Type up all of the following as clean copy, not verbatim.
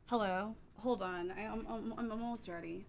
Hello. Hold on. I'm almost ready.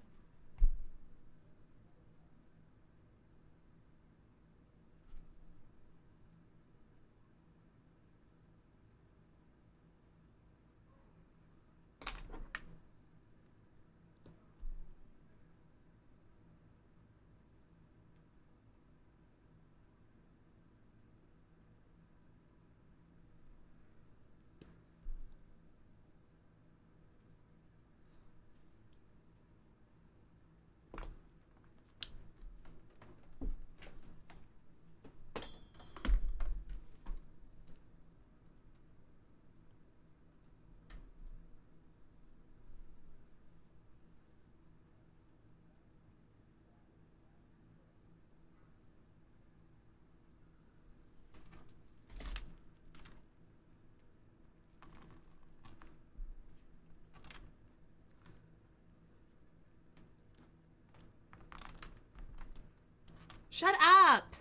Shut up!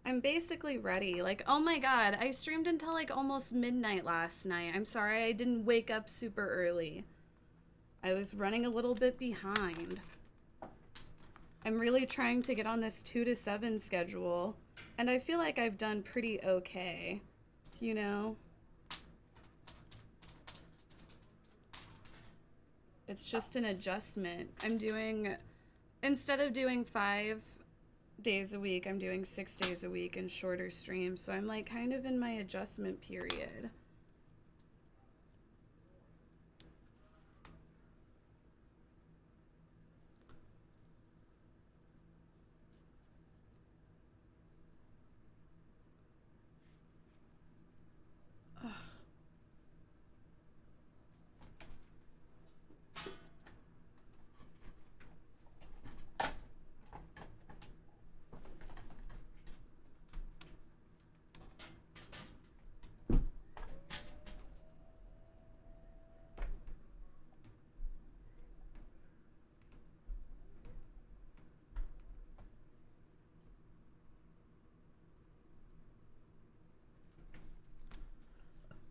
I'm basically ready. Like, oh my god, I streamed until like almost midnight last night. I'm sorry I didn't wake up super early. I was running a little bit behind. I'm really trying to get on this 2 to 7 schedule, and I feel like I've done pretty okay, you know? It's just an adjustment. Instead of doing 5 days a week, I'm doing 6 days a week and shorter streams. So I'm like kind of in my adjustment period.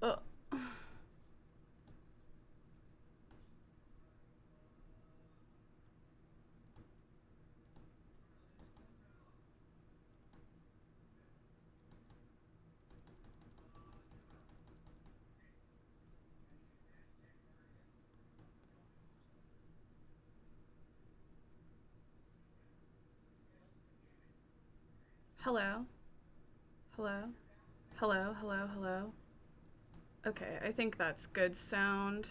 Uh, hello? Hello? Hello? Hello? Hello? Okay, I think that's good sound.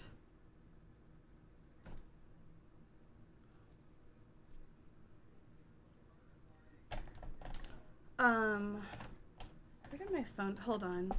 Where did my phone? Hold on.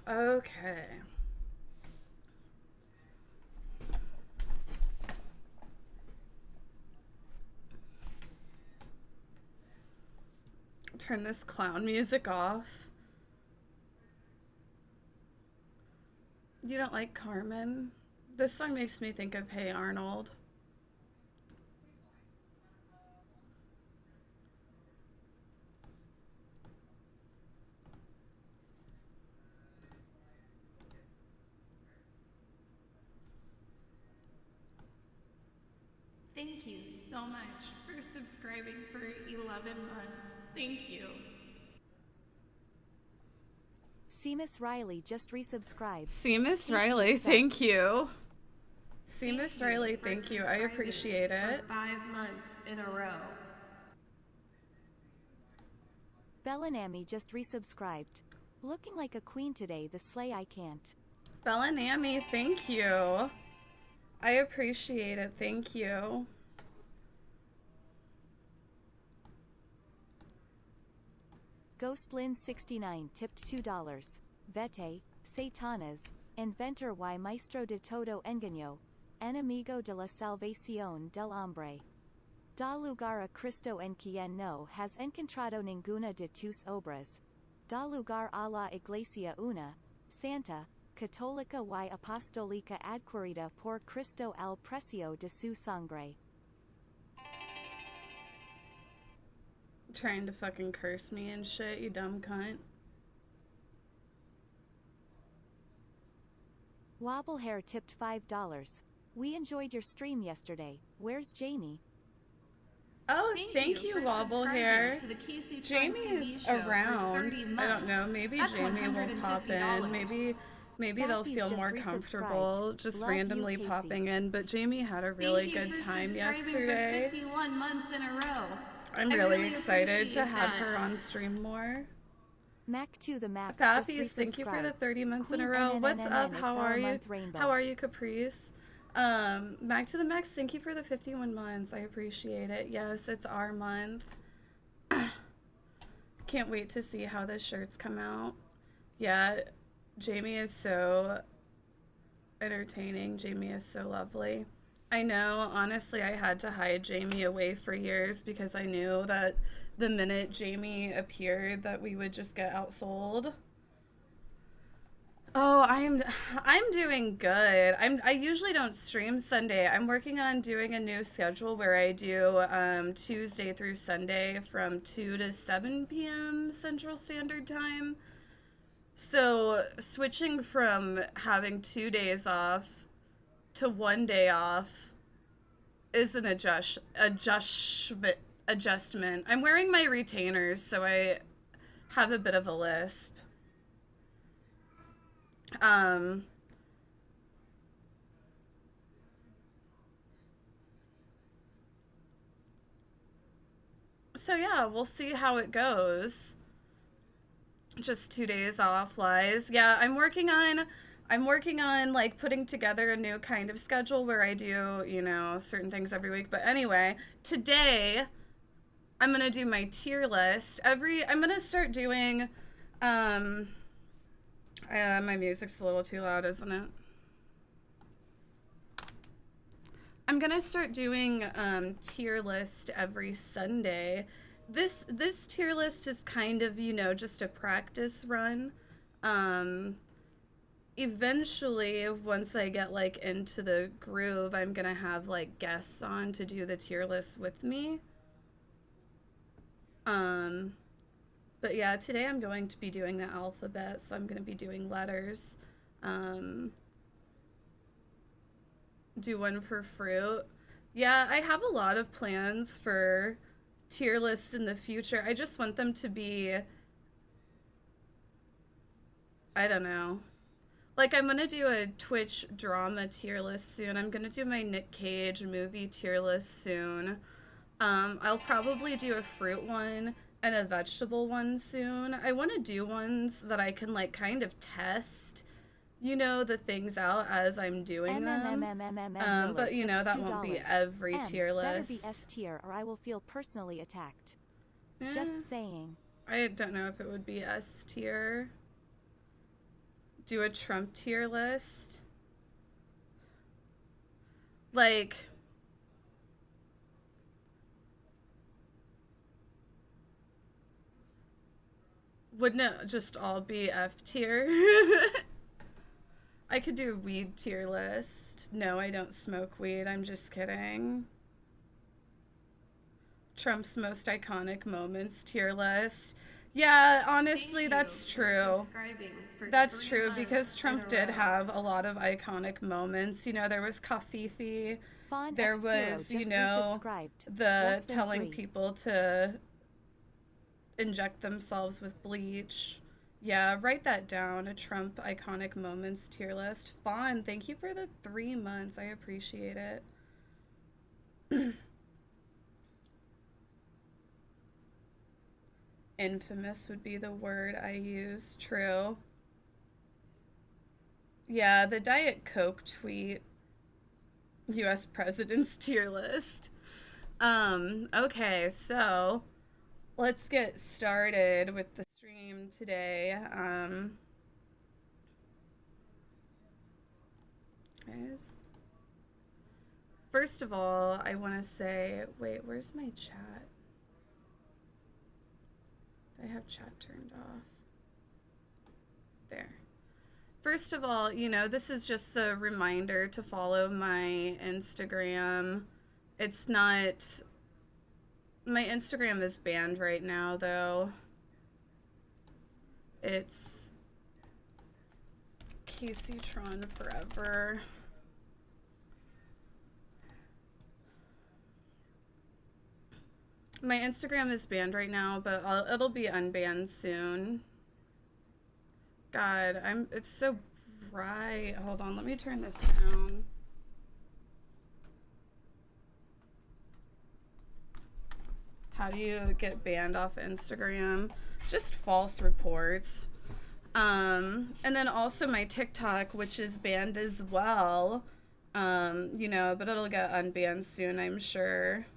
Okay. Turn this clown music off. You don't like Carmen? This song makes me think of Hey Arnold. Thank you so much for subscribing for 11 months. Thank you. Seamus Riley just resubscribed. Seamus Casey, Riley, what's up? thank you. Seamus Riley, thank you. I appreciate it. For 5 months in a row. Bellinami just resubscribed. Looking like a queen today, the slay I can't. Bellinami, thank you. I appreciate it. Thank you. Ghostlin69 tipped $2. Vete, Satanas, Inventor y Maestro de todo engaño, enemigo de la salvación del hombre. Da lugar a Cristo en quien no has encontrado ninguna de tus obras. Da lugar a la iglesia una, santa, católica y apostólica adquirida por Cristo al precio de su sangre. Trying to fucking curse me and shit, you dumb cunt. Wobblehair tipped $5. We enjoyed your stream yesterday. Where's Jamie? Oh, thank you Wobblehair. Jamie is around. I don't know, maybe Jamie will pop in. Maybe they'll feel more comfortable just randomly popping in, but Jamie had a really good time yesterday. 51 months in a row. I'm really excited to have her on stream more. Mac to the Max. Thappies, thank you for the 30 months in a row. What's up? How are you? How are you, Caprice? Mac to the Max, thank you for the 51 months. I appreciate it. Yes, it's our month. Can't wait to see how the shirts come out. Yeah, Jamie is so entertaining. Jamie is so lovely. I know, honestly, I had to hide Jamie away for years because I knew that the minute Jamie appeared that we would just get outsold. Oh, I'm doing good. I usually don't stream Sunday. I'm working on doing a new schedule where I do Tuesday through Sunday from 2 to 7 p.m. Central Standard Time. So switching from having 2 days off to 1 day off is an adjustment. I'm wearing my retainers, so I have a bit of a lisp. So yeah, we'll see how it goes. Just 2 days off, lies. Yeah, I'm working on like putting together a new kind of schedule where I do, you know, certain things every week. But anyway, today I'm going to do my tier list. I'm going to start doing, my music's a little too loud, isn't it? I'm going to start doing, tier list every Sunday. This tier list is kind of, you know, just a practice run. Eventually, once I get like into the groove, I'm gonna have like guests on to do the tier list with me. But yeah, today I'm going to be doing the alphabet, so I'm gonna be doing letters. Do one for fruit. Yeah, I have a lot of plans for tier lists in the future. I just want them to be, I don't know. Like, I'm gonna do a Twitch drama tier list soon. I'm gonna do my Nick Cage movie tier list soon. I'll probably do a fruit one and a vegetable one soon. I want to do ones that I can, like, kind of test, you know, the things out as I'm doing them. But, you know, that won't be every tier list. Better be S tier or I will feel personally attacked. Just saying. I don't know if it would be S tier. Do a Trump tier list. Like, wouldn't it just all be F tier? I could do a weed tier list. No, I don't smoke weed. I'm just kidding. Trump's most iconic moments tier list. Yeah, honestly, that's true. That's true because Trump did have a lot of iconic moments. You know, there was Kafifi. There was, you know, the telling people to inject themselves with bleach. Yeah, write that down. A Trump iconic moments tier list. Fawn, thank you for the 3 months. I appreciate it. Infamous would be the word I use. True. Yeah, the Diet Coke tweet. US president's tier list. Okay, so let's get started with the stream today. Guys, first of all, I want to say, wait, where's my chat? I have chat turned off. There. First of all, you know, this is just a reminder to follow my Instagram. It's not... My Instagram is banned right now, though. It's Kaceytron forever. My Instagram is banned right now, but it'll be unbanned soon. God, it's so bright. Hold on, let me turn this down. How do you get banned off Instagram? Just false reports. And then also my TikTok, which is banned as well. You know, but it'll get unbanned soon, I'm sure.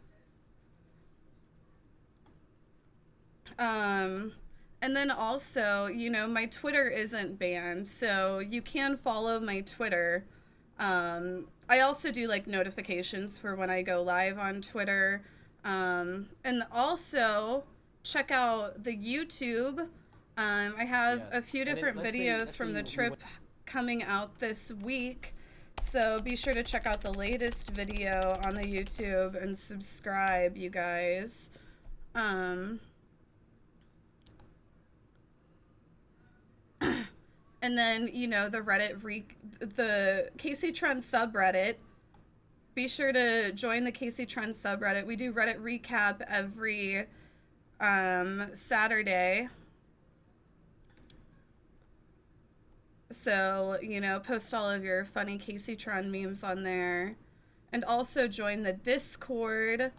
And then also, you know, my Twitter isn't banned, so you can follow my Twitter. I also do like notifications for when I go live on Twitter. And also check out the YouTube. I have a few different videos from the trip coming out this week. So be sure to check out the latest video on the YouTube and subscribe, you guys. And then, you know, the the Kaceytron subreddit. Be sure to join the Kaceytron subreddit. We do Reddit recap every Saturday. So, you know, post all of your funny Kaceytron memes on there. And also join the Discord.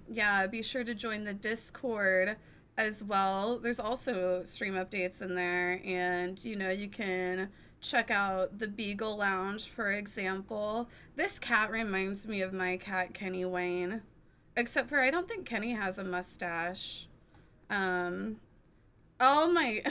Yeah, be sure to join the Discord as well. There's also stream updates in there, and you know, you can check out the Beagle Lounge, for example. This cat reminds me of my cat Kenny Wayne, except for I don't think Kenny has a mustache. Oh my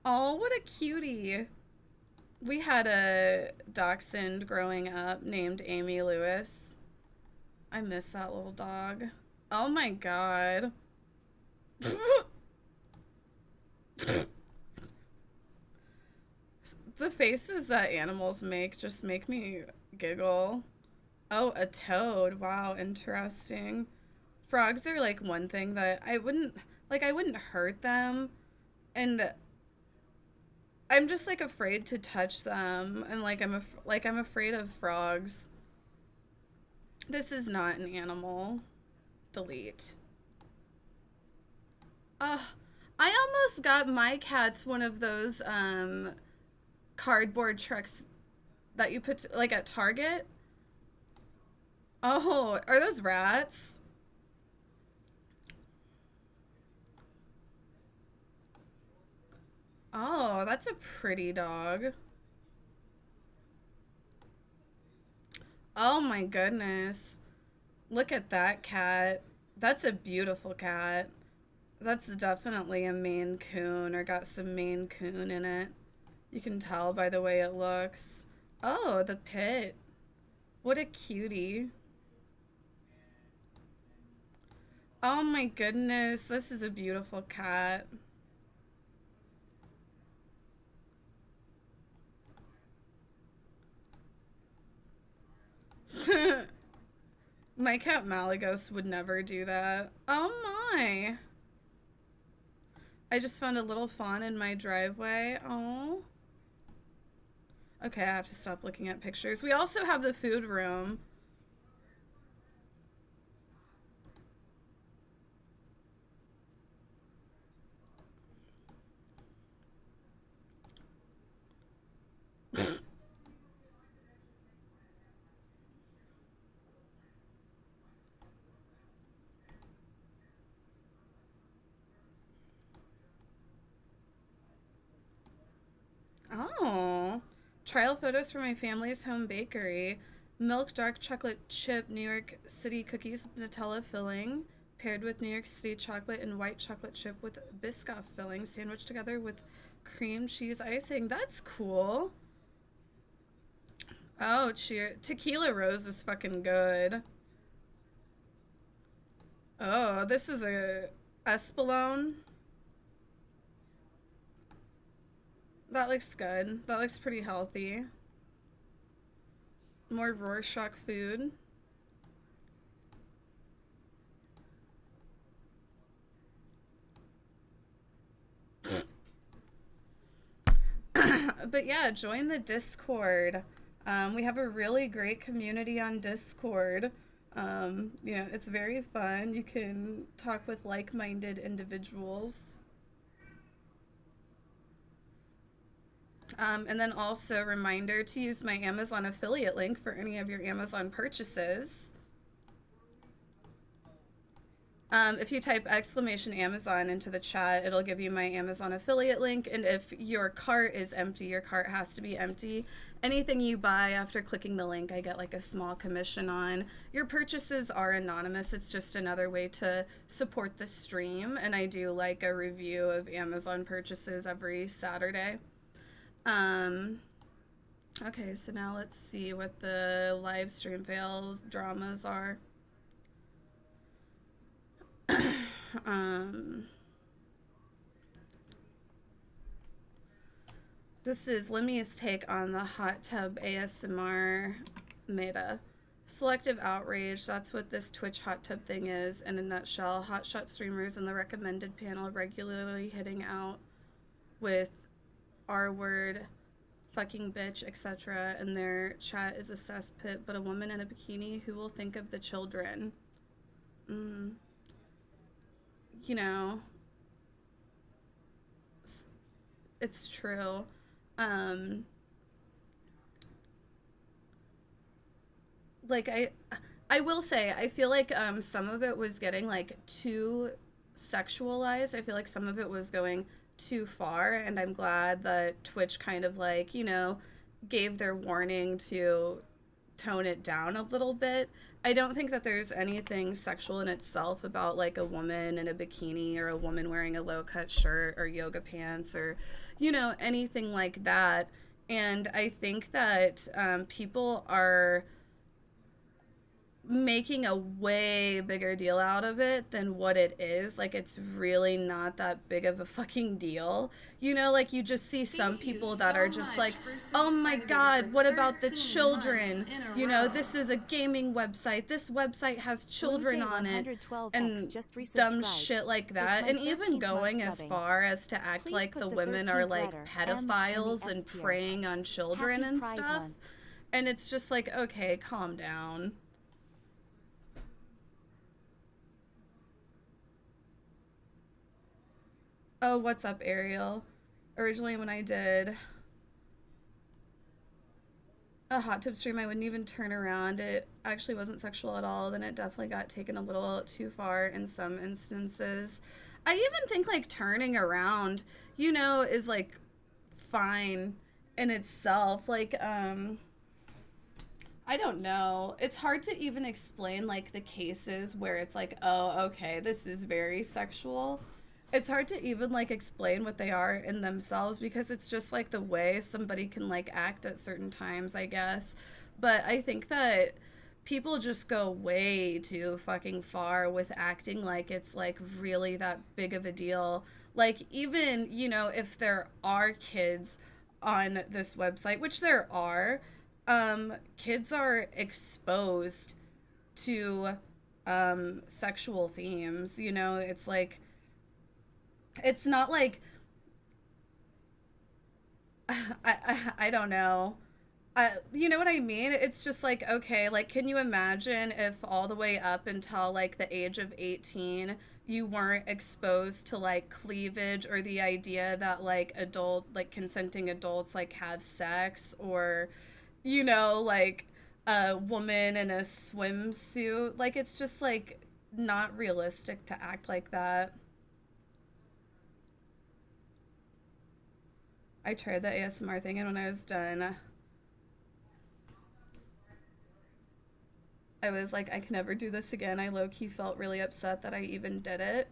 Oh, what a cutie. We had a dachshund growing up named Amy Lewis. I miss that little dog. Oh my god. The faces that animals make just make me giggle. Oh, a toad. Wow, interesting. Frogs are like one thing that I wouldn't hurt them, and I'm just like afraid to touch them, and like I'm afraid of frogs. This is not an animal. Delete. I almost got my cats one of those cardboard trucks that you put like at Target. Oh, are those rats? Oh, that's a pretty dog. Oh my goodness. Look at that cat. That's a beautiful cat. That's definitely a Maine Coon, or got some Maine Coon in it. You can tell by the way it looks. Oh, the pit. What a cutie. Oh my goodness, this is a beautiful cat. My cat Malagos would never do that. Oh my. I just found a little fawn in my driveway. Oh. Okay, I have to stop looking at pictures. We also have the food room. Oh. Trial photos for my family's home bakery. Milk dark chocolate chip New York City cookies with Nutella filling, paired with New York City chocolate and white chocolate chip with Biscoff filling, sandwiched together with cream cheese icing. That's cool. Oh, cheer. Tequila Rose is fucking good. Oh, this is a Espolone. That looks good. That looks pretty healthy. More Rorschach food. But yeah, join the Discord. We have a really great community on Discord. You know, it's very fun. You can talk with like-minded individuals. And then also reminder to use my Amazon affiliate link for any of your Amazon purchases. If you type !Amazon into the chat, it'll give you my Amazon affiliate link. And if your cart is empty, your cart has to be empty. Anything you buy after clicking the link, I get like a small commission on. Your purchases are anonymous. It's just another way to support the stream. And I do like a review of Amazon purchases every Saturday. Okay, so now let's see what the live stream fails dramas are. This is Limmy's take on the hot tub ASMR meta. Selective outrage, that's what this Twitch hot tub thing is in a nutshell. Hotshot streamers in the recommended panel regularly hitting out with R-word, fucking bitch, etc. And their chat is a cesspit, but a woman in a bikini, who will think of the children? You know, it's true. Like I will say, I feel like some of it was getting like too sexualized. I feel like some of it was going too far, and I'm glad that Twitch kind of like, you know, gave their warning to tone it down a little bit. I don't think that there's anything sexual in itself about like a woman in a bikini or a woman wearing a low-cut shirt or yoga pants or, you know, anything like that. And I think that people are making a way bigger deal out of it than what it is. Like, it's really not that big of a fucking deal. You know, like, you just see some people that are just like, oh my god, what about the children? You know, this is a gaming website. This website has children on it. And dumb shit like that. And even going as far as to act like the women are like pedophiles and preying on children and stuff. And it's just like, okay, calm down. Oh, what's up, Ariel? Originally, when I did a hot tub stream, I wouldn't even turn around. It actually wasn't sexual at all. Then it definitely got taken a little too far in some instances. I even think, like, turning around, you know, is, like, fine in itself. Like, I don't know. It's hard to even explain, like, the cases where it's like, oh, okay, this is very sexual. It's hard to even like explain what they are in themselves, because it's just like the way somebody can like act at certain times, I guess. But I think that people just go way too fucking far with acting like it's like really that big of a deal. Like, even, you know, if there are kids on this website, which there are, kids are exposed to sexual themes. You know, it's like, It's not like I don't know. You know what I mean? It's just like, okay, like, can you imagine if all the way up until like the age of 18, you weren't exposed to like cleavage or the idea that like like consenting adults like have sex or, like a woman in a swimsuit? Like, it's just like not realistic to act like that. I tried the ASMR thing, and when I was done, I was like, I can never do this again. I low key felt really upset that I even did it.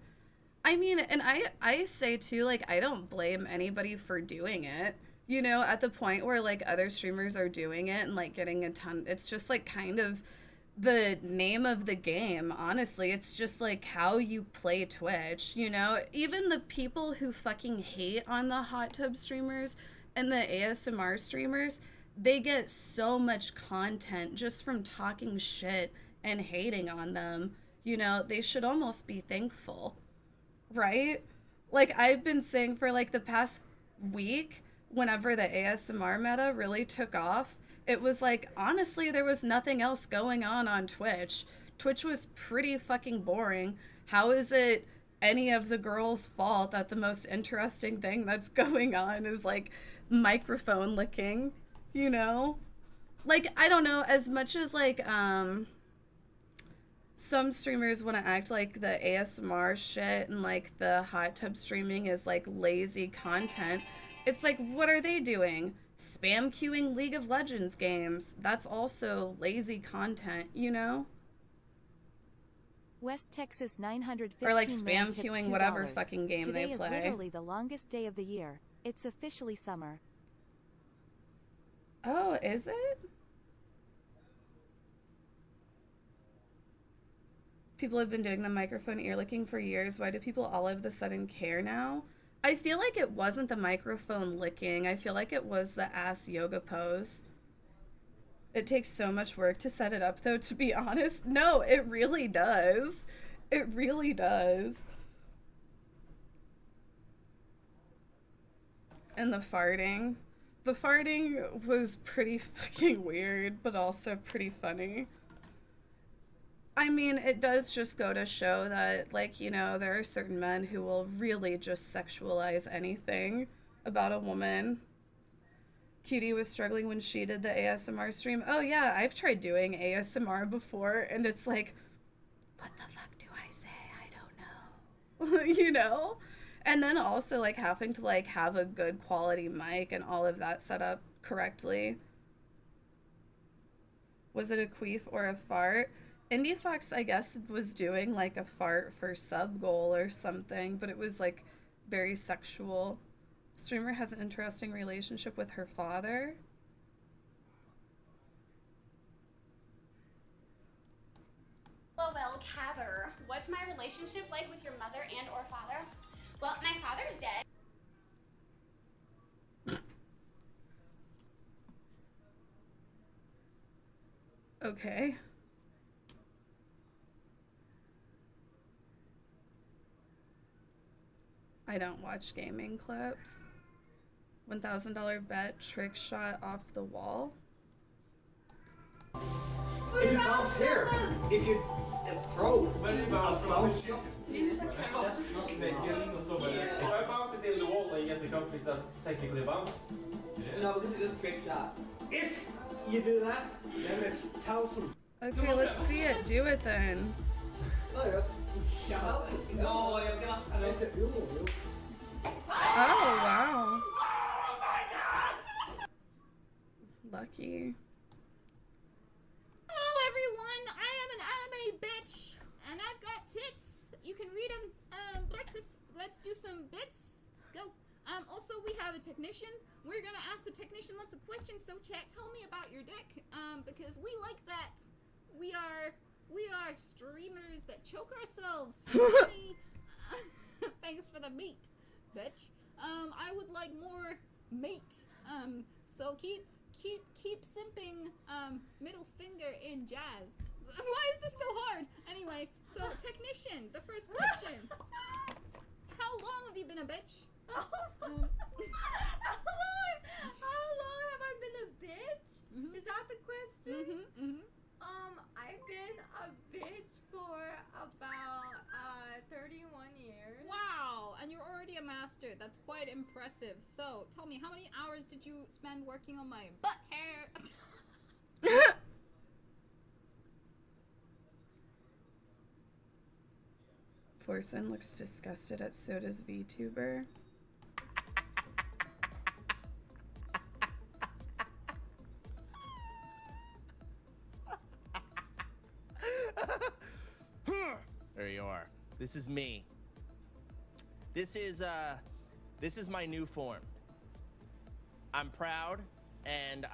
I mean, and I say too, like, I don't blame anybody for doing it. At the point where like other streamers are doing it and like getting a ton, it's just like kind of the name of the game, honestly. It's just like how you play Twitch. Even the people who fucking hate on the hot tub streamers and the ASMR streamers, they get so much content just from talking shit and hating on them. They should almost be thankful, right? Like, I've been saying for like the past week, whenever the ASMR meta really took off, it was like, honestly, there was nothing else going on Twitch. Twitch was pretty fucking boring. How is it any of the girls' fault that the most interesting thing that's going on is like microphone licking, you know? Like, I don't know, as much as like some streamers want to act like the ASMR shit and like the hot tub streaming is like lazy content. It's like, what are they doing? Spam queuing League of Legends games. That's also lazy content. West Texas 915 Or like spam man tipped queuing $2. whatever fucking game Today they is play. literally the longest day of the year. It's officially summer. Oh, is it? People have been doing the microphone ear licking for years. Why do people all of a sudden care now? I feel like it wasn't the microphone licking. I feel like it was the ass yoga pose. It takes so much work to set it up, though, to be honest. No, it really does. It really does. And the farting. The farting was pretty fucking weird, but also pretty funny. I mean, it does just go to show that, like, there are certain men who will really just sexualize anything about a woman. Cutie was struggling when she did the ASMR stream. Oh, yeah, I've tried doing ASMR before, and it's like, what the fuck do I say? I don't know. And then also, like, having to, like, have a good quality mic and all of that set up correctly. Was it a queef or a fart? Indie Fox, I guess, was doing like a fart for sub goal or something, but it was like very sexual. Streamer has an interesting relationship with her father. Well, Cather, what's my relationship like with your mother and or father? Well, my father's dead. Okay. I don't watch gaming clips. $1,000 bet, trick shot off the wall. If you bounce here, if you throw, when you bounce, If I bounce it in the wall, I get the companies that technically bounce. no, this is a trick shot. If you do that, then it's 1,000. Okay, let's see it. Do it then. No, jag kan inte. Jo. Oh, wow. Lucky. Hello everyone, I am an anime bitch, and I've got tits. You can read them. Let's do some bits. Go. Also we have a technician. We're gonna ask the technician lots of questions. So chat, tell me about your dick. Because we like that. We are streamers that choke ourselves for money. Thanks for the meat, bitch. I would like more meat. So keep simping, middle finger in jazz. Why is this so hard? Anyway, so technician, the first question. How how long have you been a bitch? How long have I been a bitch? Mhm. Is that the question? Mm-hmm. I've been a bitch for about 31 years. Wow, and you're already a master. That's quite impressive. So, tell me, how many hours did you spend working on my butt hair? Forsen looks disgusted at Soda's VTuber. There you are. This is me. This is my new form. I'm proud, and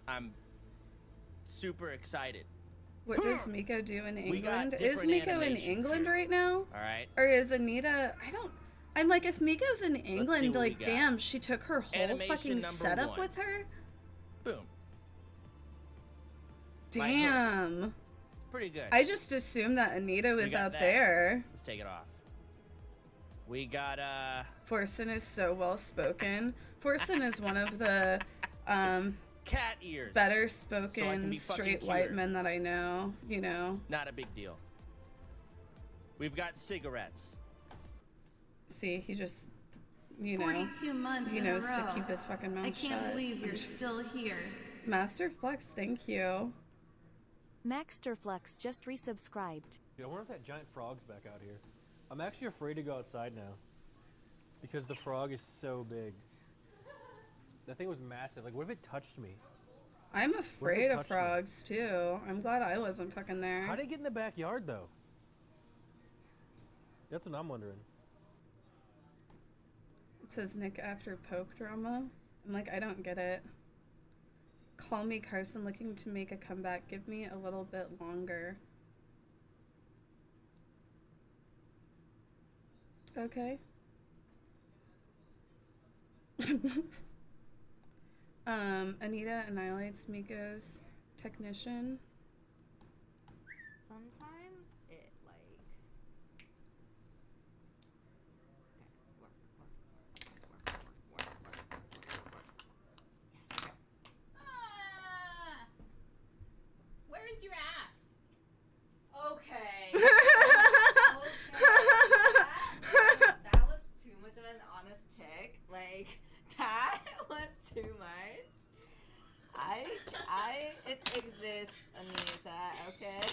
I'm super excited. What does Miko do in We got England? Is different Miko in animations England here. right now? All right. Or is Anita? I'm like, if Miko's in England, what we like, got. damn, she took her whole Animation fucking number setup 1. with her? Boom. Damn. It's pretty good. I just assumed that Anita was got out that. there. Let's take it off. We got Forsen is so well spoken. Forsen is one of the cat ears. better So I can spoken be fucking straight white cured. men that I know, you know. Not a big deal. We've got cigarettes. See, he just, you know, 42 months he in knows a row. to keep his fucking mouth I shut. can't believe you're I'm just- still here. Master Flex, thank you. Maxterflux just resubscribed. Dude, I wonder if that giant frog's back out here. I'm actually afraid to go outside now. Because the frog is so big. That thing was massive. Like, what if it touched me? I'm afraid of touched me? frogs too. I'm glad I wasn't fucking there. How did it get in the backyard, though? That's what I'm wondering. It says Nick after poke drama. I'm like, I don't get it. Call me Carson looking to make a comeback. Give me a little bit longer. Okay. Anita annihilates Miko's technician. Sometimes it like. Work. Ah! Where is your ass? Okay. That was too much of an honest tick. Like, that was too much. It exists, Anita, okay?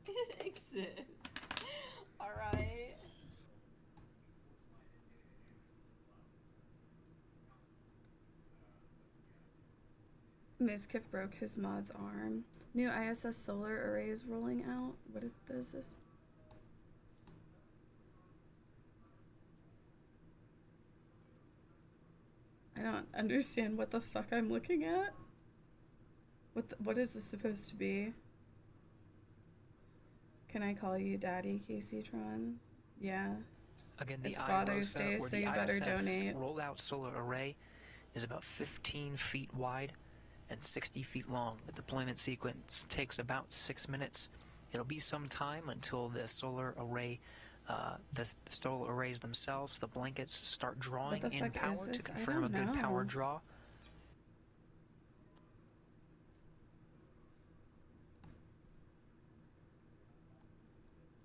It exists. Alright. Mizkif broke his mod's arm. New ISS solar arrays rolling out. What is this? I don't understand what the fuck I'm looking at. What is this supposed to be? Can I call you Daddy, Kaceytron? Yeah. Again, the It's Father's Day, or so the you better ISS donate. rollout solar array is about 15 feet wide and 60 feet long. The deployment sequence takes about 6 minutes. It'll be some time until the solar array, the solar arrays themselves, the blankets, start drawing What the in fuck power is to this? I confirm a don't good power know. draw.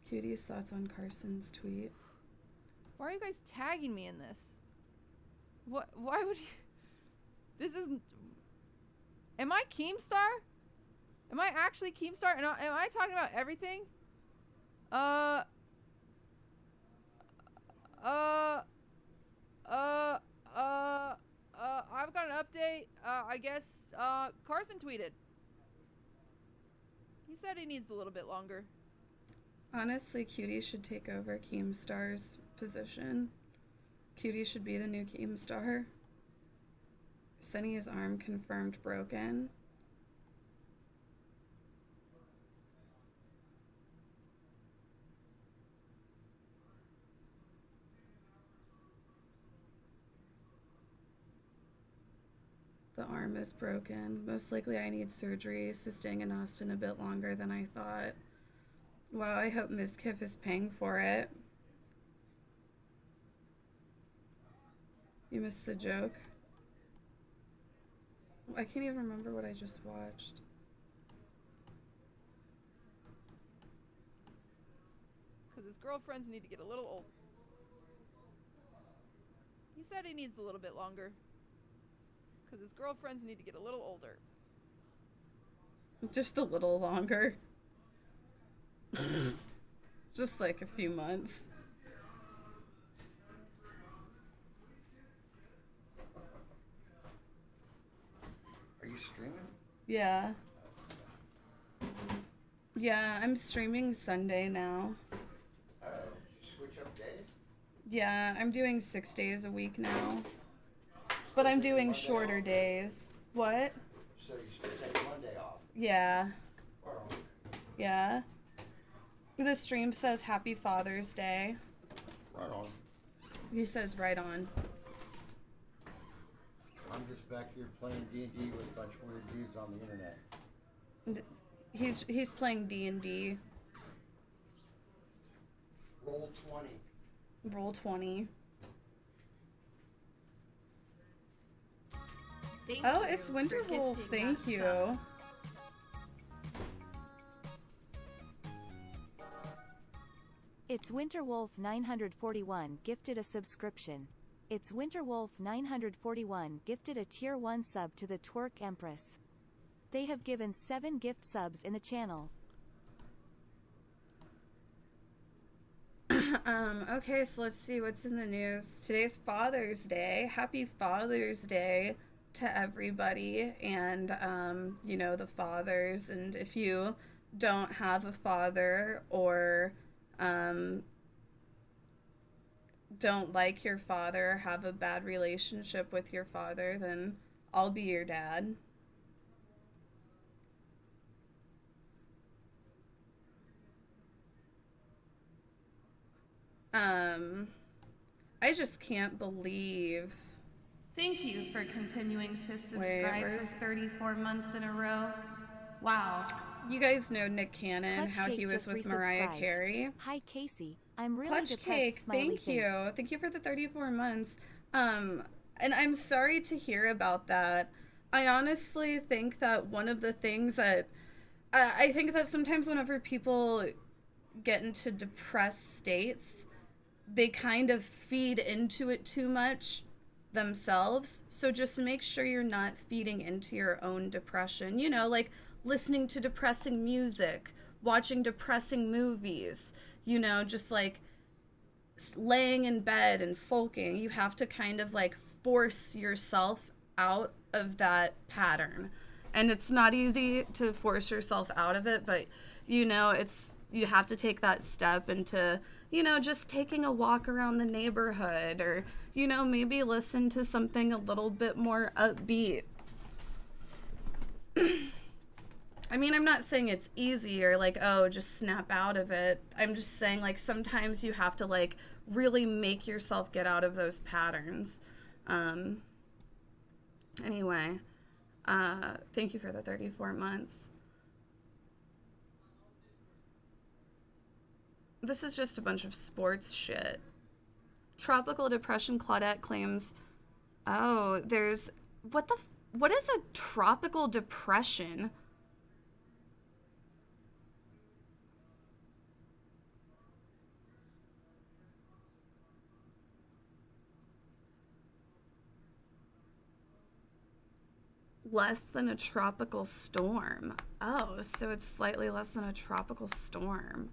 Cutie's thoughts on Carson's tweet. Why are you guys tagging me in this? What? Why would you? This isn't. Am I Keemstar? Am I actually Keemstar? Am I talking about everything? I've got an update. I guess, Carson tweeted. He said he needs a little bit longer. Honestly, Cutie should take over Keemstar's position. Cutie should be the new Keemstar. Sunny's arm confirmed broken. The arm is broken. Most likely I need surgery, so staying in Austin a bit longer than I thought. Wow, I hope Ms. Kiff is paying for it. You missed the joke. I can't even remember what I just watched. Because his girlfriends need to get a little old. He said he needs a little bit longer. Because his girlfriends need to get a little older. Just a little longer. Just like a few months. Are you streaming? Yeah. Yeah, I'm streaming Sunday now. Switch up days? Yeah, I'm doing 6 days a week now. But I'm doing shorter days. What? So you still take Monday off? Yeah. Right on. Yeah. The stream says Happy Father's Day. Right on. He says right on. I'm just back here playing D&D with a bunch of weird dudes on the internet. He's playing D&D. Roll 20. Roll 20. Oh, it's Winterwolf. Thank you. It's Winterwolf 941 gifted a subscription. It's Winterwolf 941 gifted a tier 1 sub to the Twerk Empress. They have given 7 gift subs in the channel. Okay, so let's see what's in the news. Today's Father's Day. Happy Father's Day to everybody and, you know, the fathers. And if you don't have a father or, don't like your father, have a bad relationship with your father, then I'll be your dad. I just can't believe. Thank you for continuing to subscribe for 34 months in a row. Wow. You guys know Nick Cannon, Clutch how Cake he was just with Mariah resubscribed. Carey. Hi Casey, I'm really Clutch depressed. Cake, Smiley thank face. you. Thank you for the 34 months. And I'm sorry to hear about that. I honestly think that one of the things that I think that sometimes whenever people get into depressed states, they kind of feed into it too much themselves. So just make sure you're not feeding into your own depression. You know, like listening to depressing music, watching depressing movies, you know, just like laying in bed and sulking. You have to kind of like force yourself out of that pattern. And it's not easy to force yourself out of it, but you know, you have to take that step into, you know, just taking a walk around the neighborhood or, you know, maybe listen to something a little bit more upbeat. I mean, I'm not saying it's easy or like, oh, just snap out of it. I'm just saying like sometimes you have to like really make yourself get out of those patterns. Anyway, thank you for the 34 months. This is just a bunch of sports shit. Tropical depression, Claudette claims. Oh, there's what is a tropical depression? Less than a tropical storm. Oh, so it's slightly less than a tropical storm.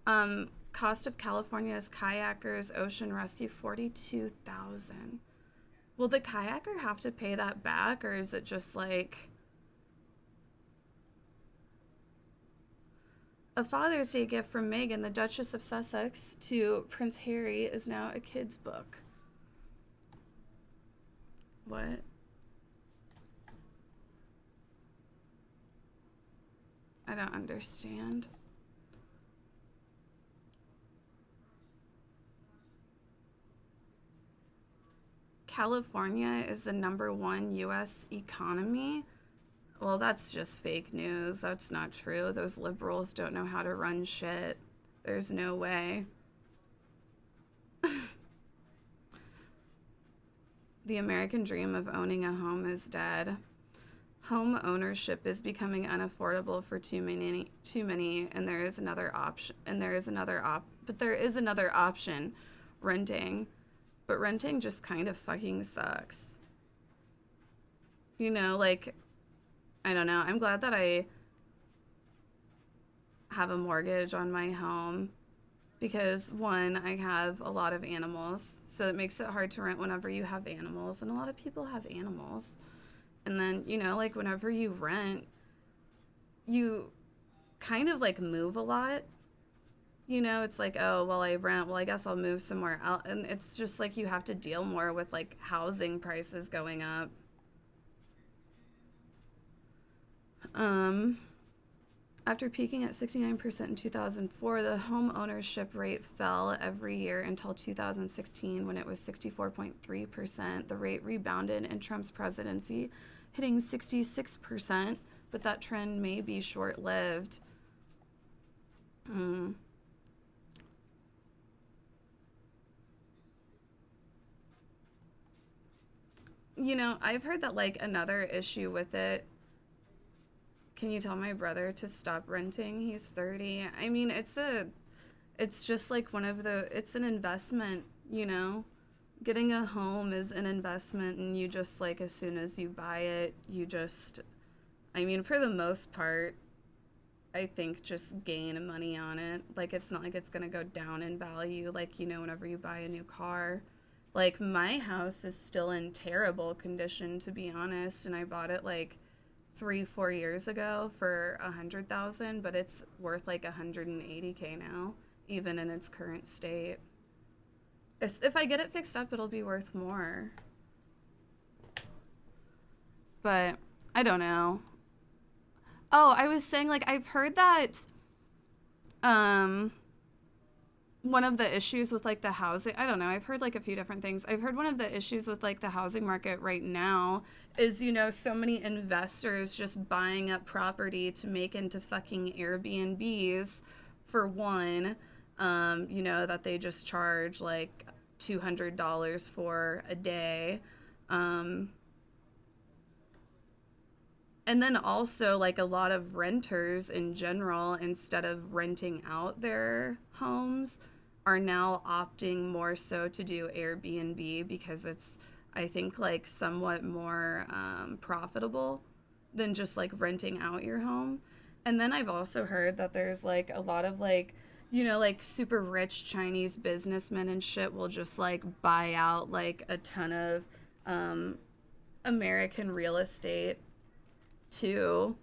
Cost of California's kayakers ocean rescue, $42,000. Will the kayaker have to pay that back, or is it just like a Father's Day gift from Meghan, the Duchess of Sussex, to Prince Harry is now a kid's book? What? I don't understand. California is the #1 U.S. economy. Well, that's just fake news. That's not true. Those liberals don't know how to run shit. There's no way. The American dream of owning a home is dead. Home ownership is becoming unaffordable for too many, and there is another option. But there is another option, renting. But renting just kind of fucking sucks. You know, like, I don't know. I'm glad that I have a mortgage on my home because, one, I have a lot of animals, so it makes it hard to rent whenever you have animals, and a lot of people have animals. And then, you know, like, whenever you rent, you kind of, like, move a lot. You know, it's like, oh, well, I rent, well, I guess I'll move somewhere else. And it's just like you have to deal more with, like, housing prices going up. After peaking at 69% in 2004, the home ownership rate fell every year until 2016 when it was 64.3%. The rate rebounded in Trump's presidency, hitting 66%, but that trend may be short-lived. You know, I've heard that, like, another issue with it. Can you tell my brother to stop renting? He's 30. I mean, it's just like it's an investment, you know? Getting a home is an investment, and you just, like, as soon as you buy it, you just, I mean, for the most part, I think just gain money on it. Like, it's not like it's gonna go down in value, like, you know, whenever you buy a new car. Like, my house is still in terrible condition, to be honest, and I bought it, like, 3-4 years ago for $100,000, but it's worth like $180K now, even in its current state. If I get it fixed up, it'll be worth more. But I don't know. Oh, I was saying, like, I've heard that one of the issues with, like, the housing, I don't know, I've heard, like, a few different things. I've heard one of the issues with, like, the housing market right now is, you know, so many investors just buying up property to make into fucking Airbnbs, for one, you know, that they just charge, like, $200 for a day. And then also, like, a lot of renters in general, instead of renting out their homes, are now opting more so to do Airbnb because it's, I think, like, somewhat more profitable than just, like, renting out your home. And then I've also heard that there's, like, a lot of, like, you know, like, super rich Chinese businessmen and shit will just, like, buy out, like, a ton of American real estate too,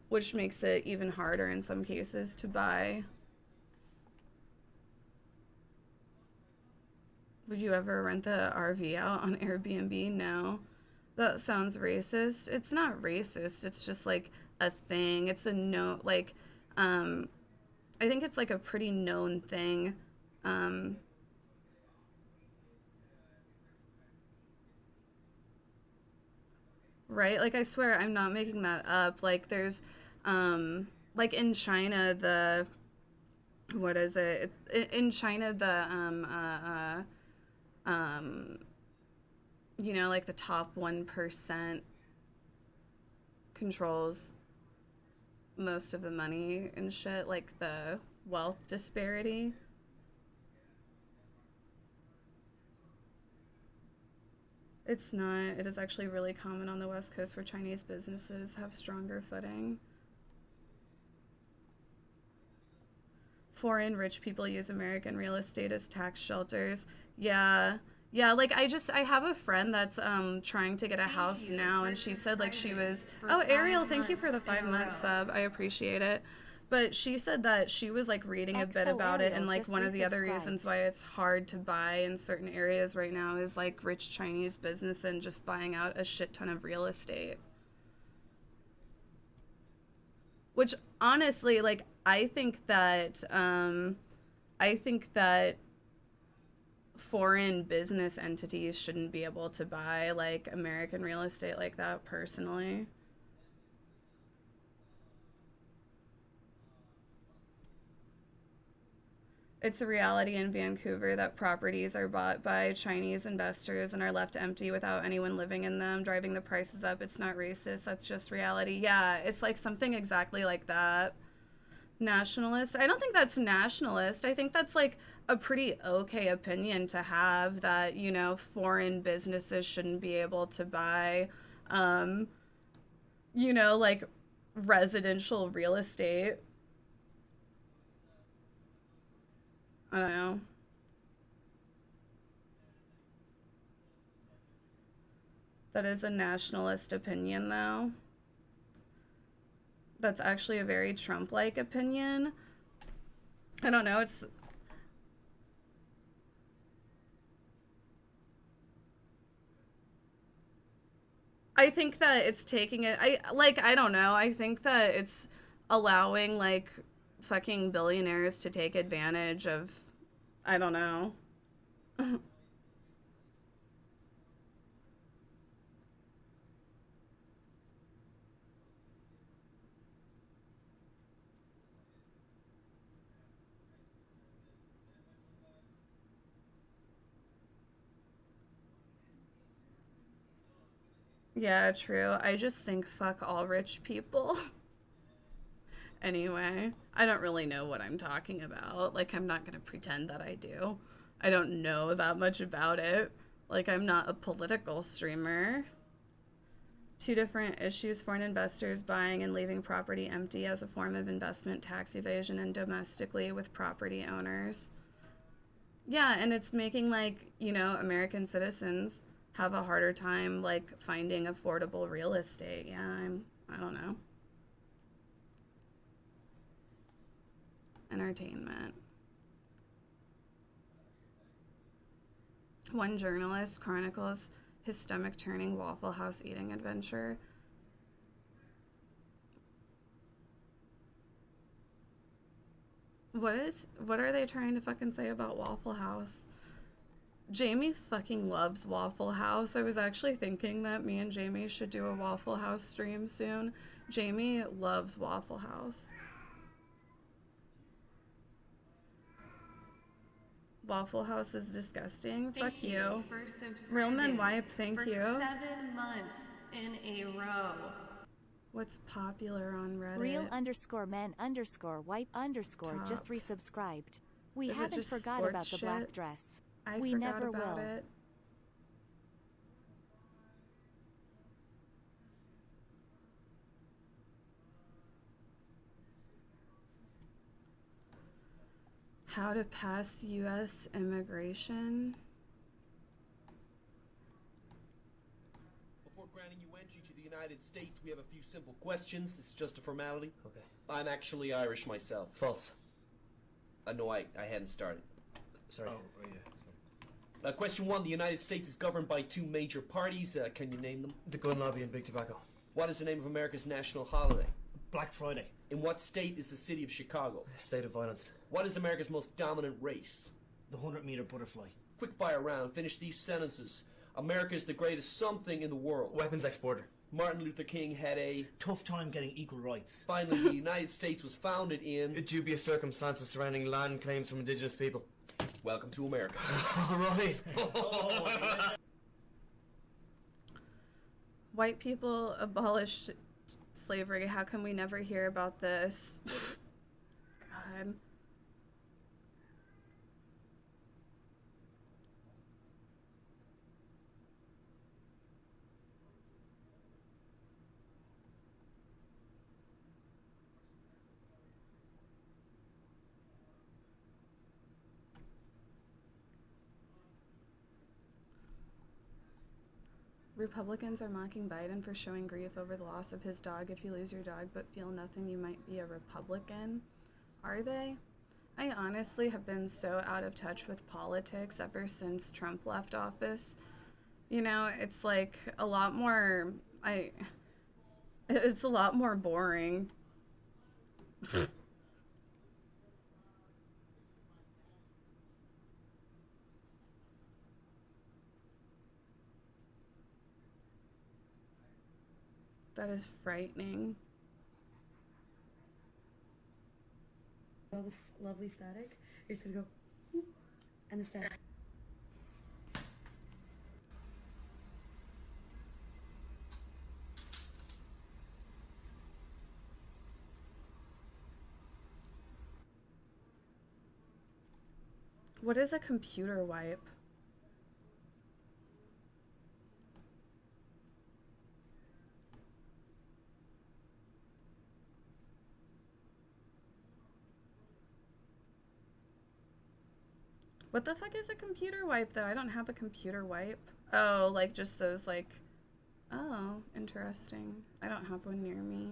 which makes it even harder in some cases to buy. Would you ever rent the RV out on Airbnb? No. That sounds racist. It's not racist. It's just, like, a thing. It's a no, like, I think it's, like, a pretty known thing. Right? Like, I swear I'm not making that up. Like, there's, like, in China, the, what is it? In China, the, you know, like, the top 1% controls most of the money and shit, like, the wealth disparity. It's not. It is actually really common on the West Coast for Chinese businesses have stronger footing. Foreign rich people use American real estate as tax shelters. Yeah. Yeah, like, I have a friend that's trying to get a house now, and she said, like, she was, oh, Ariel, thank you for the 5-month sub. I appreciate it. But she said that she was, like, reading a bit about it, and, like, one of the other reasons why it's hard to buy in certain areas right now is, like, rich Chinese business and just buying out a shit ton of real estate. Which, honestly, like, I think that foreign business entities shouldn't be able to buy like American real estate like that personally. It's a reality in Vancouver that properties are bought by Chinese investors and are left empty without anyone living in them, driving the prices up. It's not racist. That's just reality. Yeah, it's like something exactly like that. Nationalist. I don't think that's nationalist. I think that's like a pretty okay opinion to have, that, you know, foreign businesses shouldn't be able to buy, you know, like residential real estate. I don't know. That is a nationalist opinion, though. That's actually a very Trump-like opinion. I don't know, it's... I think that it's taking it... I don't know. I think that it's allowing, like, fucking billionaires to take advantage of... I don't know. Yeah, true. I just think fuck all rich people. Anyway, I don't really know what I'm talking about. Like, I'm not gonna pretend that I do. I don't know that much about it. Like, I'm not a political streamer. 2 different issues: foreign investors buying and leaving property empty as a form of investment tax evasion, and domestically with property owners. Yeah, and it's making, like, you know, American citizens have a harder time, like, finding affordable real estate. Yeah, I don't know. Entertainment. One journalist chronicles his stomach-turning Waffle House eating adventure. What are they trying to fucking say about Waffle House? Jamie fucking loves Waffle House. I was actually thinking that me and Jamie should do a Waffle House stream soon. Jamie loves Waffle House. Waffle House is disgusting. Fuck you. For subscribing Real Men Wipe, thank for you. 7 months in a row. What's popular on Reddit? Real_men_wipe_ just Top. resubscribed. We Is it haven't just forgot about sports the black shit? dress. I We forgot never about will. it. How to pass U.S. immigration? Before granting you entry to the United States, we have a few simple questions. It's just a formality. Okay. I'm actually Irish myself. False. No, I hadn't started. Sorry. Oh, yeah. Question 1. The United States is governed by 2 major parties. Can you name them? The gun lobby and big tobacco. What is the name of America's national holiday? Black Friday. In what state is the city of Chicago? State of violence. What is America's most dominant race? The 100-meter butterfly. Quick fire round. Finish these sentences. America is the greatest something in the world. Weapons exporter. Martin Luther King had a tough time getting equal rights. Finally, the United States was founded in dubious circumstances surrounding land claims from indigenous people. Welcome to America. All right. White people abolished slavery. How can we never hear about this? God. Republicans are mocking Biden for showing grief over the loss of his dog. If you lose your dog but feel nothing, you might be a Republican. Are they? I honestly have been so out of touch with politics ever since Trump left office. You know, it's like a lot more, it's a lot more boring. That is frightening. All this lovely static. You're just gonna go, whoop, and the static. What is a computer wipe? What the fuck is a computer wipe though? I don't have a computer wipe. Oh, like just those like, oh, interesting. I don't have one near me.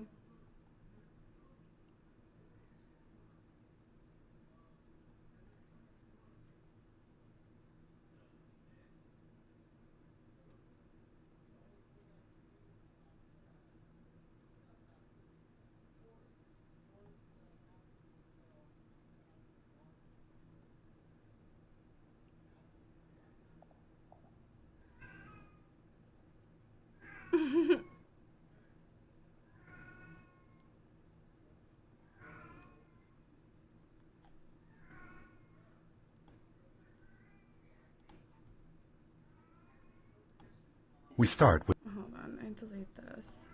We start with... Hold on, I delete this.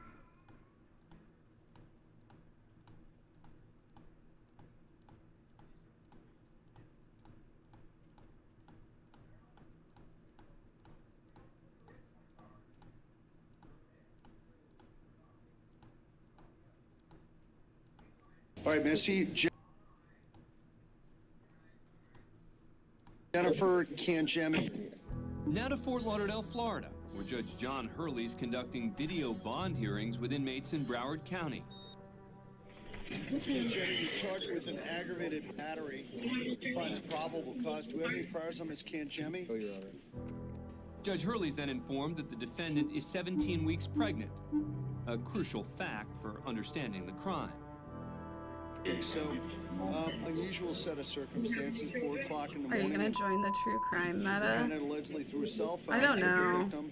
All right, Missy. Jennifer Kangemi. Now to Fort Lauderdale, Florida, where Judge John Hurley's conducting video bond hearings with inmates in Broward County. Ms. Kangemi, you're charged with an aggravated battery. Defines probable cause. Do we have any priors on Ms. Kangemi? Oh, Your Honor. Judge Hurley's then informed that the defendant is 17 weeks pregnant, a crucial fact for understanding the crime. Okay, so, unusual set of circumstances, 4 o'clock in the Are morning. you gonna join the true crime meta? Defendant allegedly threw a cell phone I don't at the know. victim,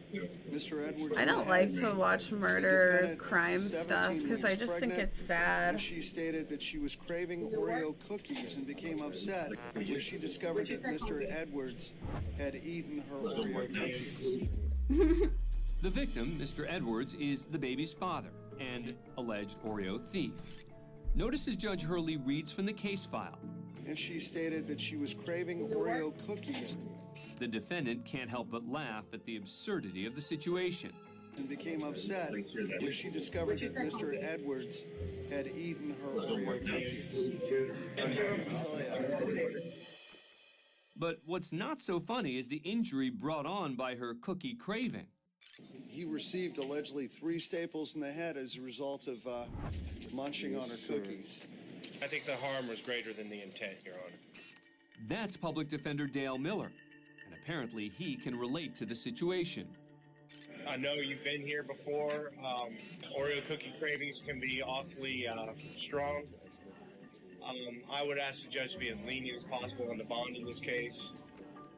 Mr. Edwards. I in the don't like head. to watch The murder defendant, crime 17 stuff because I weeks just think pregnant, it's sad. And she stated that she was craving Oreo cookies and became upset when she discovered that Mr. Edwards had eaten her Oreo cookies. The victim, Mr. Edwards, is the baby's father and alleged Oreo thief. Notice as Judge Hurley reads from the case file. And she stated that she was craving Oreo cookies. The defendant can't help but laugh at the absurdity of the situation. And became upset when she discovered that Mr. Edwards had eaten her Oreo cookies. I tell ya. But what's not so funny is the injury brought on by her cookie craving. He received allegedly 3 staples in the head as a result of munching on her cookies. I think the harm was greater than the intent, Your Honor. That's Public Defender Dale Miller, and apparently he can relate to the situation. I know you've been here before. Oreo cookie cravings can be awfully strong. I would ask the judge to be as lenient as possible on the bond in this case.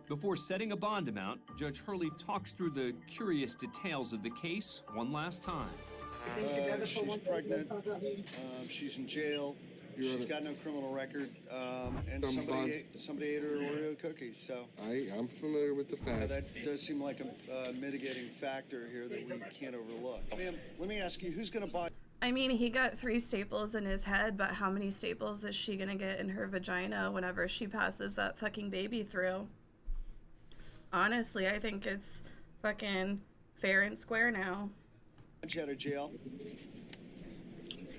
Before setting a bond amount, Judge Hurley talks through the curious details of the case one last time. She's pregnant. She's in jail. She's got no criminal record. And somebody ate her Oreo cookies. So I'm familiar with the facts. That does seem like a mitigating factor here that we can't overlook. Ma'am, let me ask you, who's going to buy... I mean, he got 3 staples in his head, but how many staples is she gonna get in her vagina whenever she passes that fucking baby through? Honestly, I think it's fucking fair and square now. Out of jail?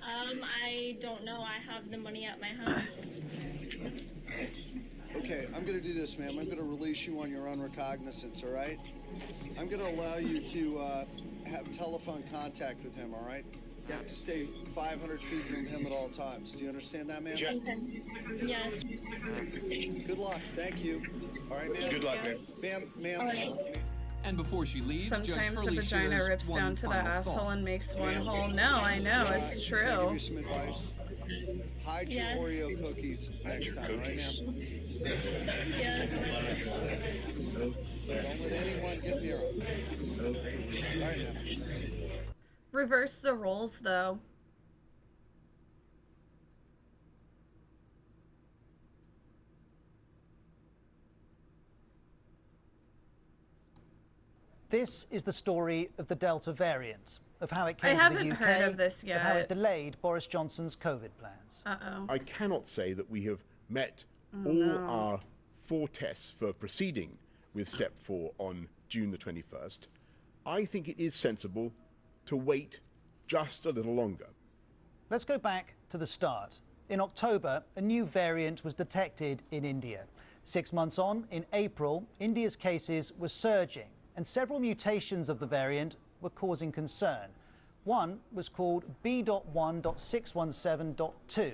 I don't know. I have the money at my house. Okay, I'm going to do this, ma'am. I'm going to release you on your own recognizance, all right? I'm going to allow you to have telephone contact with him, all right? You have to stay 500 feet from him at all times. Do you understand that, ma'am? Yes. Good luck. Thank you. All right, ma'am? Good luck, ma'am. Ma'am. And before she leaves, Judge Sometimes the Hurley vagina shares rips one down to the final asshole thought. and makes one hole. No, I know, it's Can I give true. you some advice? Hide your Yes. Oreo cookies next time, all right, ma'am? Don't let anyone get near them. All right, ma'am. reverse the roles, though. This is the story of the Delta variant, of how it came I to haven't the UK, heard of this of how yet. it delayed Boris Johnson's COVID plans. Uh-oh. I cannot say that we have met Oh, all no. our 4 tests for proceeding with step 4 on June the 21st. I think it is sensible to wait just a little longer. Let's go back to the start. In October, a new variant was detected in India. 6 months on, in April, India's cases were surging, and several mutations of the variant were causing concern. One was called B.1.617.2.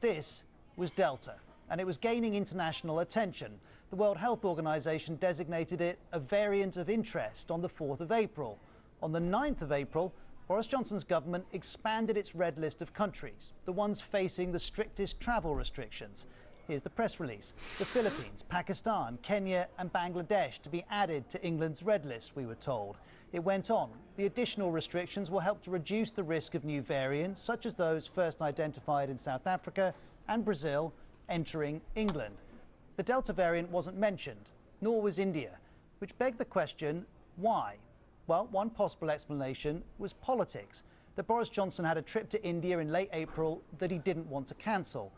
This was Delta, and it was gaining international attention. The World Health Organization designated it a variant of interest on the 4th of April. On the 9th of April, Boris Johnson's government expanded its red list of countries, the ones facing the strictest travel restrictions. Here's the press release. The Philippines, Pakistan, Kenya and Bangladesh to be added to England's red list, we were told. It went on. The additional restrictions will help to reduce the risk of new variants, such as those first identified in South Africa and Brazil, entering England. The Delta variant wasn't mentioned, nor was India, which begged the question, why? Well, one possible explanation was politics, that Boris Johnson had a trip to India in late April that he didn't want to cancel.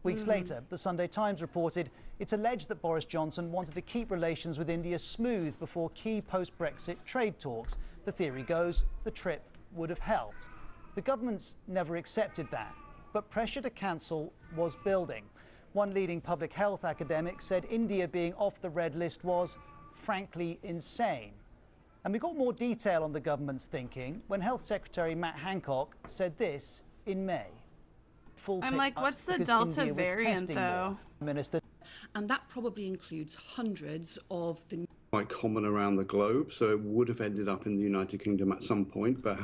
Weeks later, the Sunday Times reported it's alleged that Boris Johnson wanted to keep relations with India smooth before key post-Brexit trade talks. The theory goes the trip would have helped. The government's never accepted that, but pressure to cancel was building. One leading public health academic said India being off the red list was, frankly, insane. And we got more detail on the government's thinking when Health Secretary Matt Hancock said this in May. I'm like, what's the Delta variant, though? Minister. And that probably includes hundreds of the quite common around the globe, so it would have ended up in the United Kingdom at some point, but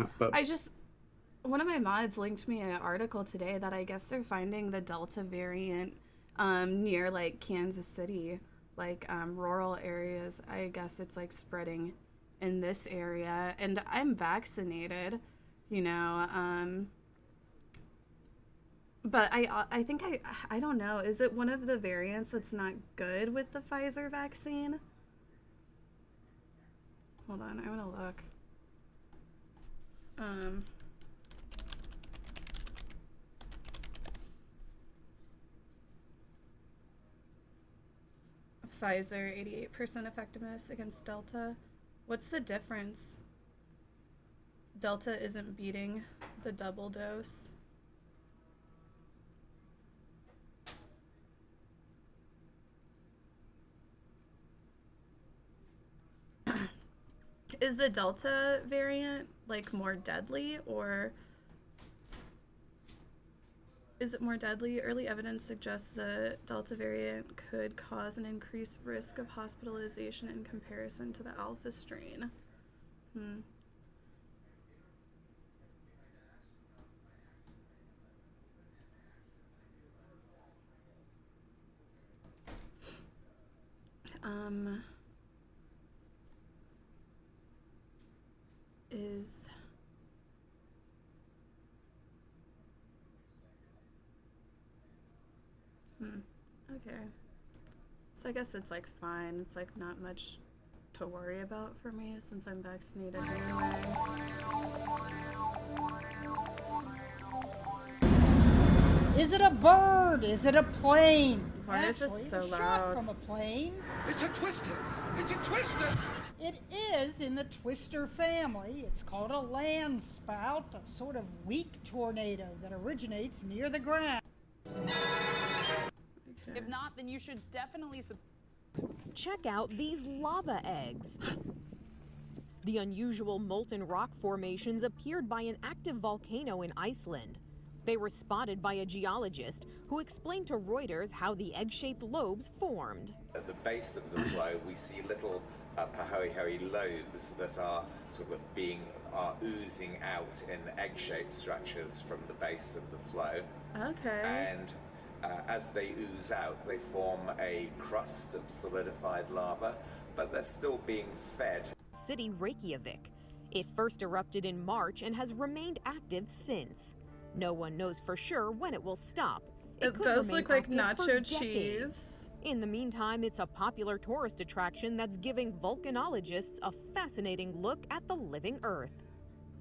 one of my mods linked me an article today that I guess they're finding the Delta variant near like Kansas City, like rural areas. I guess it's like spreading in this area, and I'm vaccinated, you know, but I think I don't know. Is it one of the variants that's not good with the Pfizer vaccine? Hold on, I'm gonna look. Pfizer, 88% effectiveness against Delta. What's the difference? Delta isn't beating the double dose. Is the Delta variant like more deadly, or is it more deadly? Early evidence suggests the Delta variant could cause an increased risk of hospitalization in comparison to the Alpha strain. Okay. So I guess it's like fine. It's like not much to worry about for me since I'm vaccinated anyway. Is it a bird? Is it a plane? Why is this Actually, so it was loud? shot from a plane. It's a twister! It's a twister! It is in the twister family. It's called a land spout, a sort of weak tornado that originates near the ground. If not, then you should definitely check out these lava eggs. The unusual molten rock formations appeared by an active volcano in Iceland. They were spotted by a geologist who explained to Reuters how the egg-shaped lobes formed. At the base of the flow, we see little pahoehoe lobes that are oozing out in egg-shaped structures from the base of the flow. Okay. And as they ooze out, they form a crust of solidified lava, but they're still being fed. City Reykjavik. It first erupted in March and has remained active since. No one knows for sure when it will stop. It could does remain look like active for nacho decades. cheese. In the meantime, it's a popular tourist attraction that's giving volcanologists a fascinating look at the living Earth.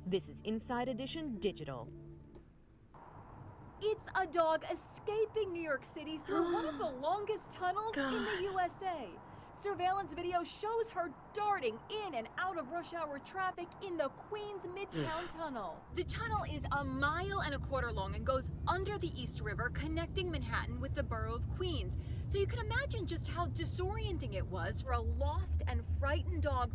This is Inside Edition Digital. It's a dog escaping New York City through one of the longest tunnels in the USA. Surveillance video shows her darting in and out of rush hour traffic in the Queens Midtown Tunnel. The tunnel is 1.25 miles long and goes under the East River, connecting Manhattan with the borough of Queens. So you can imagine just how disorienting it was for a lost and frightened dog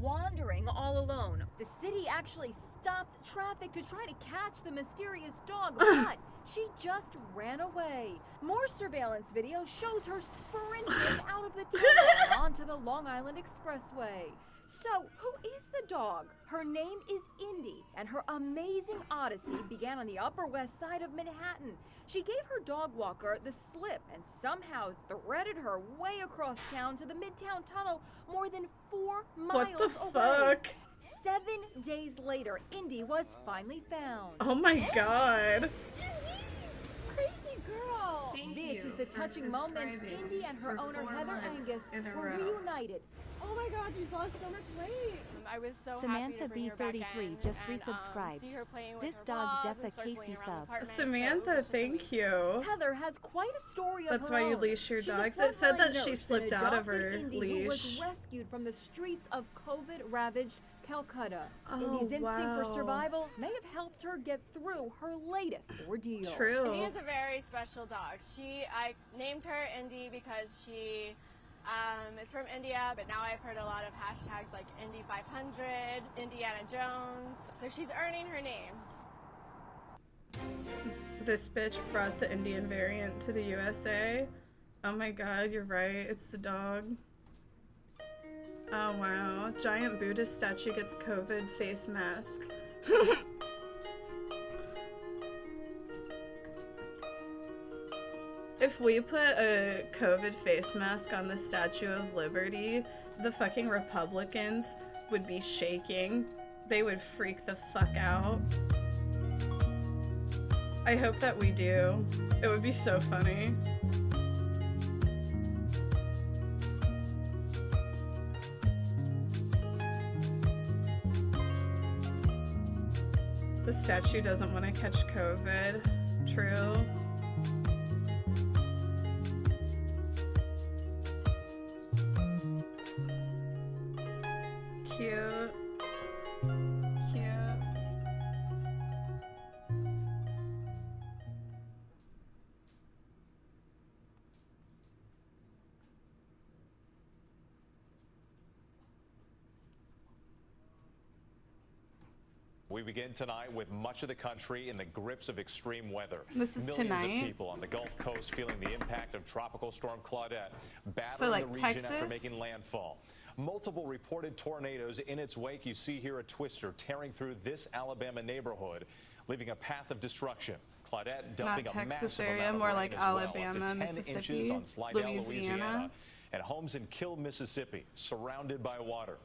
wandering all alone. The city actually stopped traffic to try to catch the mysterious dog, but she just ran away. More surveillance video shows her sprinting out of the tunnel and onto the Long Island Expressway. So, who is the dog? Her name is Indy, and her amazing odyssey began on the Upper West Side of Manhattan. She gave her dog walker the slip and somehow threaded her way across town to the Midtown Tunnel more than 4 miles What the away. fuck? 7 days later, Indy was finally found. Oh my god. Crazy girl! Thank This you is the for touching moment subscribing Indy and her for owner 4 Heather months Angus in a were row. reunited. Oh my god, she's lost so much weight. I was so Samantha happy to bring her back B33 in just and, resubscribed. see her playing with This her dog vlogs defa and start going Casey around the sub. apartment. Samantha, thank you. Heather has quite a story of That's her why you own. leash your She's a dogs. It said that frontline she nurse slipped and out of adopted her Indy, who was leash. rescued from the streets of COVID-ravaged Calcutta. Oh, Indy's instinct for wow. survival may have helped her get through her latest ordeal. True. Indy is a very special dog. I named her Indy because she is from India, but now I've heard a lot of hashtags like Indy 500, Indiana Jones. So she's earning her name. This bitch brought the Indian variant to the USA. Oh my god, you're right. It's the dog. Oh wow. Giant Buddhist statue gets COVID face mask. If we put a COVID face mask on the Statue of Liberty, the fucking Republicans would be shaking. They would freak the fuck out. I hope that we do. It would be so funny. The statue doesn't want to catch COVID. True. Cute. Cute. We begin tonight with much of the country in the grips of extreme weather. This is Millions tonight? of people on the Gulf Coast feeling the impact of Tropical Storm Claudette, battering So, like, the region after Texas? making landfall. Multiple reported tornadoes in its wake. You see here a twister tearing through this Alabama neighborhood, leaving a path of destruction. Claudette dumping Not a Texas massive area, amount of more rain like as well, Alabama, up to 10 Mississippi, inches on Slidell, Louisiana. and homes in Kill, Mississippi, surrounded by water.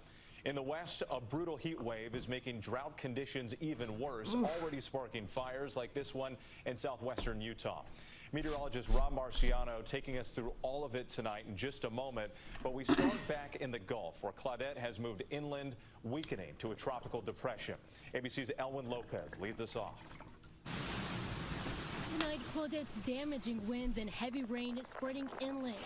In the west, a brutal heat wave is making drought conditions even worse, already sparking fires like this one in southwestern Utah. Meteorologist Rob Marciano taking us through all of it tonight in just a moment. But we start back in the Gulf, where Claudette has moved inland, weakening to a tropical depression. ABC's Elwin Lopez leads us off. Tonight, Claudette's damaging winds and heavy rain is spreading inland.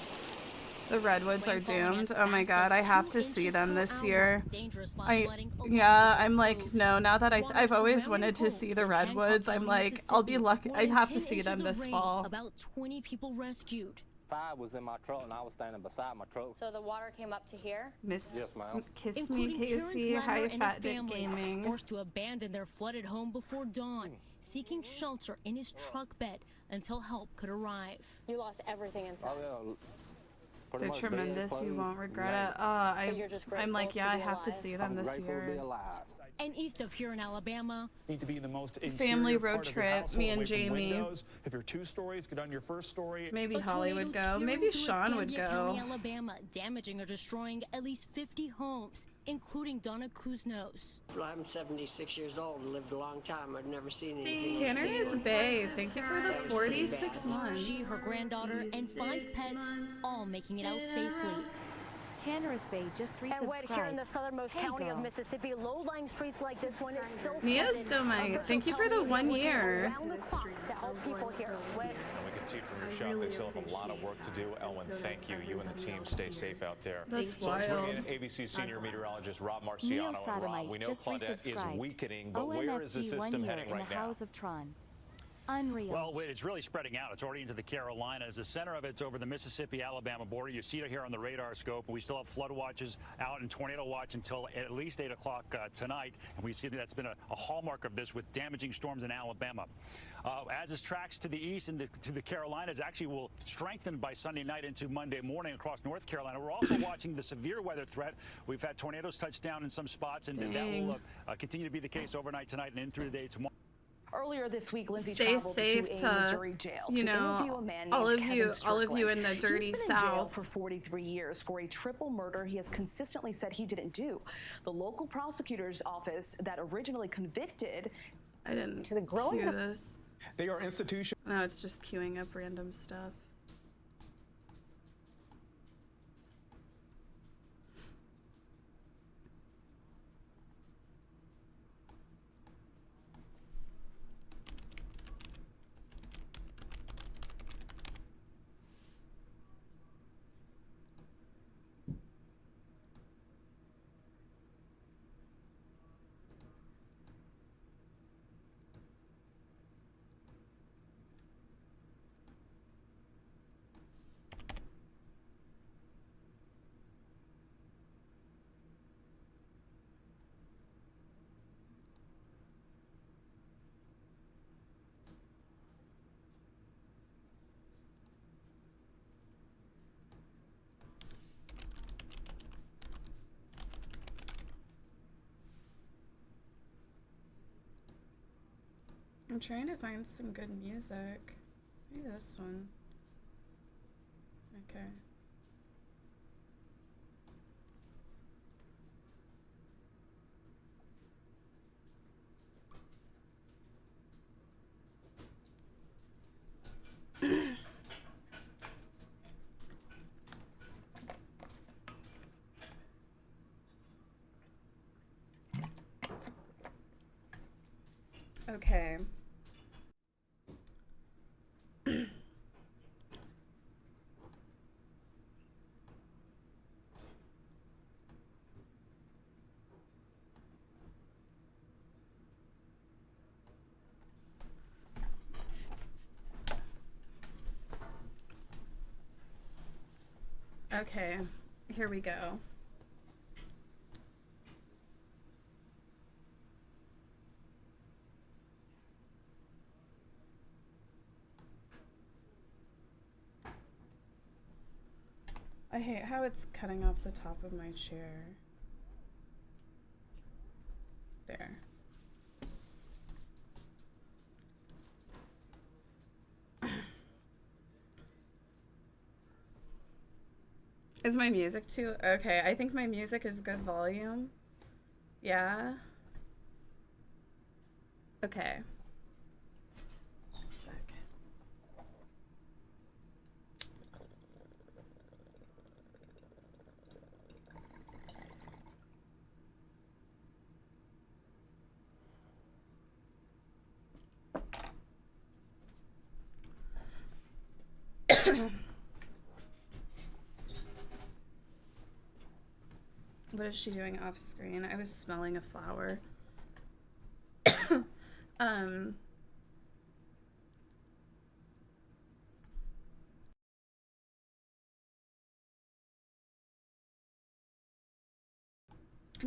The redwoods are doomed. Oh my god, I have to see them this year. I'm like, no, now that I've always wanted to see the redwoods, I'm like, I'll be lucky. I have to see them this fall. About 20 people rescued. 5 was in my truck and I was standing beside my truck. So the water came up to here? Miss, yes, ma'am. Kiss me, Casey. Hi, Fat Dick Gaming. Forced to abandon their flooded home before dawn, seeking shelter in his truck bed until help could arrive. You lost everything inside. Oh, yeah. They're tremendous. You won't regret it. I'm like, yeah, I have to see them this year. And east of here in Alabama, need to be in the most family interior road part of your trip, household, me and away from Jamie. windows. If you're 2 stories, get on your 1st story. Maybe a Holly would tornado go. tearing Maybe through Sean would Escambia go. County, Alabama, damaging or destroying at least 50 homes, including Donna Kuznos. I'm 76 years old and lived a long time. I've never seen anything. Tanner is bae. Thank you for the 46 months. She, her granddaughter, and 5 pets, all making it out safely. Tanner's Bay just resubscribed. And wet here in the southernmost county of girl. Mississippi, low-lying streets like this one is still Nia's flooded. Stomite, thank you for the 1 year. Around the clock to help people here. And we can see from your shot they still have a lot of work to do. Elwin, thank you. You and the team stay safe out there. That's so let's bring in wild. ABC senior meteorologist Rob Marciano. And Rob, we know just Claudette is resubscribed. weakening, but where is the OMFG 1 system year heading in right the now? House of Tron. Unreal. Well, it's really spreading out. It's already into the Carolinas. The center of it's over the Mississippi-Alabama border. You see it here on the radar scope. We still have flood watches out and tornado watch until at least 8 o'clock tonight. And we see that's been a hallmark of this with damaging storms in Alabama. As this tracks to the east and to the Carolinas, actually will strengthen by Sunday night into Monday morning across North Carolina. We're also watching the severe weather threat. We've had tornadoes touch down in some spots, and that will continue to be the case overnight tonight and in through the day tomorrow. Earlier this week, Lindsay Stay traveled safe to a Missouri jail to interview a man named Kevin all of you in the dirty He's been in jail South. for 43 years for a triple murder he has consistently said he didn't do. The local prosecutor's office that originally convicted I didn't to the growing cue this. They are institutions. No, it's just queuing up random stuff. I'm trying to find some good music. Maybe this one. Okay. Okay. Okay, here we go. I hate how it's cutting off the top of my chair. There. Is my music too? Okay, I think my music is good volume. Yeah. Okay. Sec. What is she doing off screen? I was smelling a flower. I'm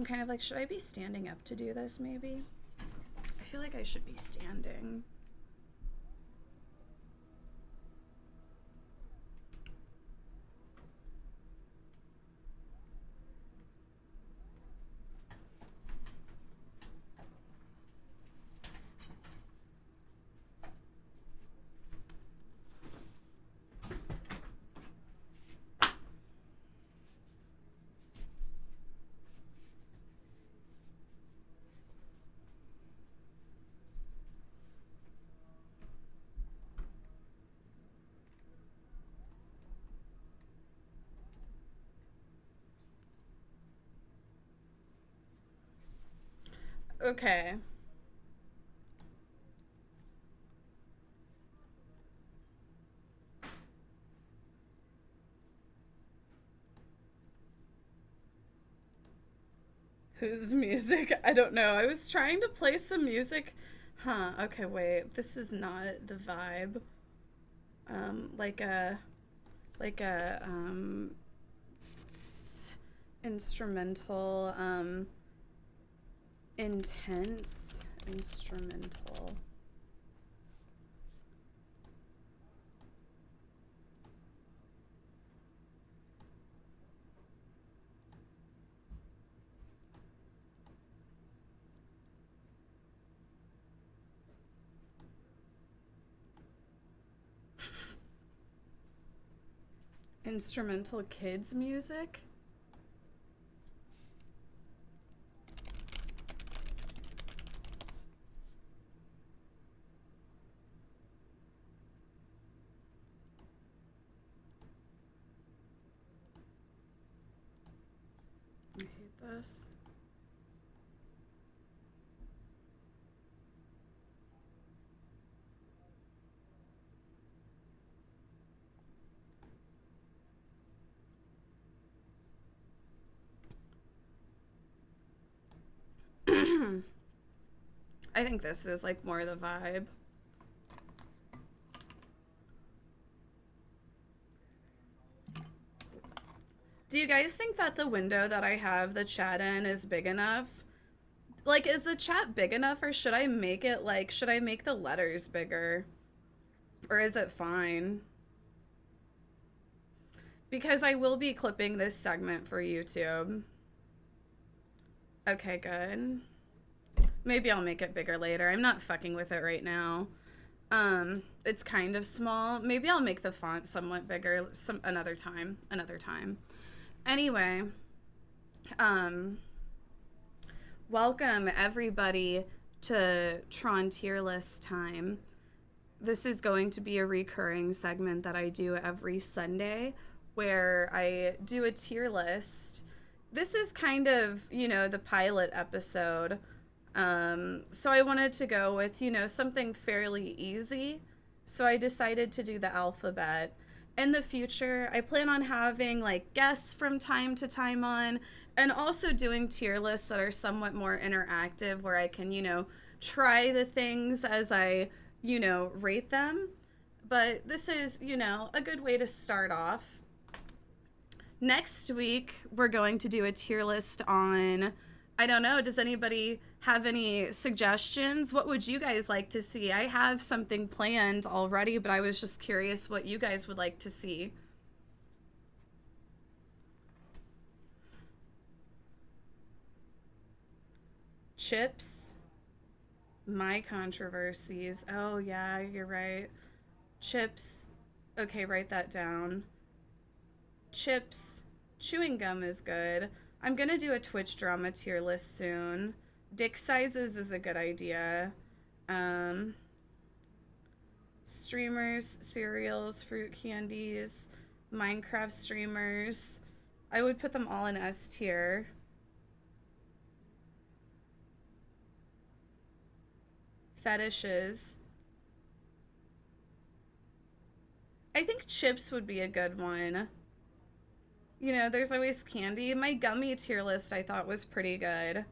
kind of like, should I be standing up to do this maybe? I feel like I should be standing. Okay. Whose music? I don't know. I was trying to play some music. Huh. Okay, wait. This is not the vibe. Like a instrumental, intense instrumental. Instrumental kids music? I hate this. I think this is like more the vibe. Do you guys think that the window that I have the chat in is big enough? Like, is the chat big enough, or should I make it like, should I make the letters bigger? Or is it fine? Because I will be clipping this segment for YouTube. Okay, good. Maybe I'll make it bigger later. I'm not fucking with it right now. It's kind of small. Maybe I'll make the font somewhat bigger another time. Anyway, welcome everybody to Tron tier list time. This is going to be a recurring segment that I do every Sunday where I do a tier list. This is kind of, you know, the pilot episode. So I wanted to go with, you know, something fairly easy. So I decided to do the alphabet. In the future, I plan on having like guests from time to time on, and also doing tier lists that are somewhat more interactive where I can, you know, try the things as I, you know, rate them. But this is, you know, a good way to start off. Next week, we're going to do a tier list on, I don't know, does anybody have any suggestions? What would you guys like to see? I have something planned already, but I was just curious what you guys would like to see. Chips. My controversies. Oh, yeah, you're right. Chips. Okay, write that down. Chips. Chewing gum is good. I'm gonna do a Twitch drama tier list soon. Dick sizes is a good idea. Streamers, cereals, fruit candies, Minecraft streamers. I would put them all in S tier. Fetishes. I think chips would be a good one. You know, there's always candy. My gummy tier list I thought was pretty good.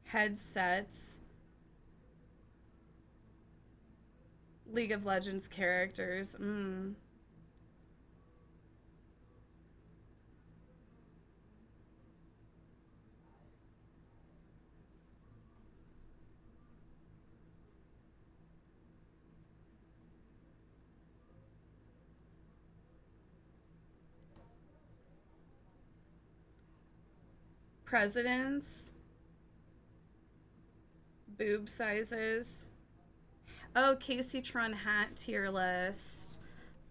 Headsets. League of Legends characters. Presidents. Boob sizes. Oh, Kaceytron hat tier list.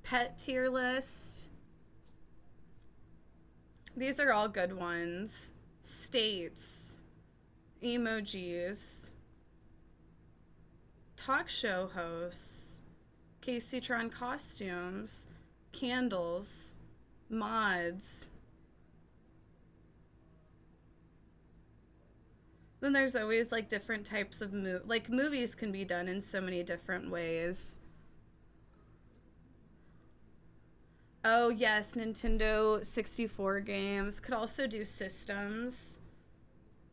Pet tier list. These are all good ones. States. Emojis. Talk show hosts. Kaceytron costumes. Candles. Mods. Then there's always like different types of movies can be done in so many different ways. Oh yes, Nintendo 64 games. Could also do systems.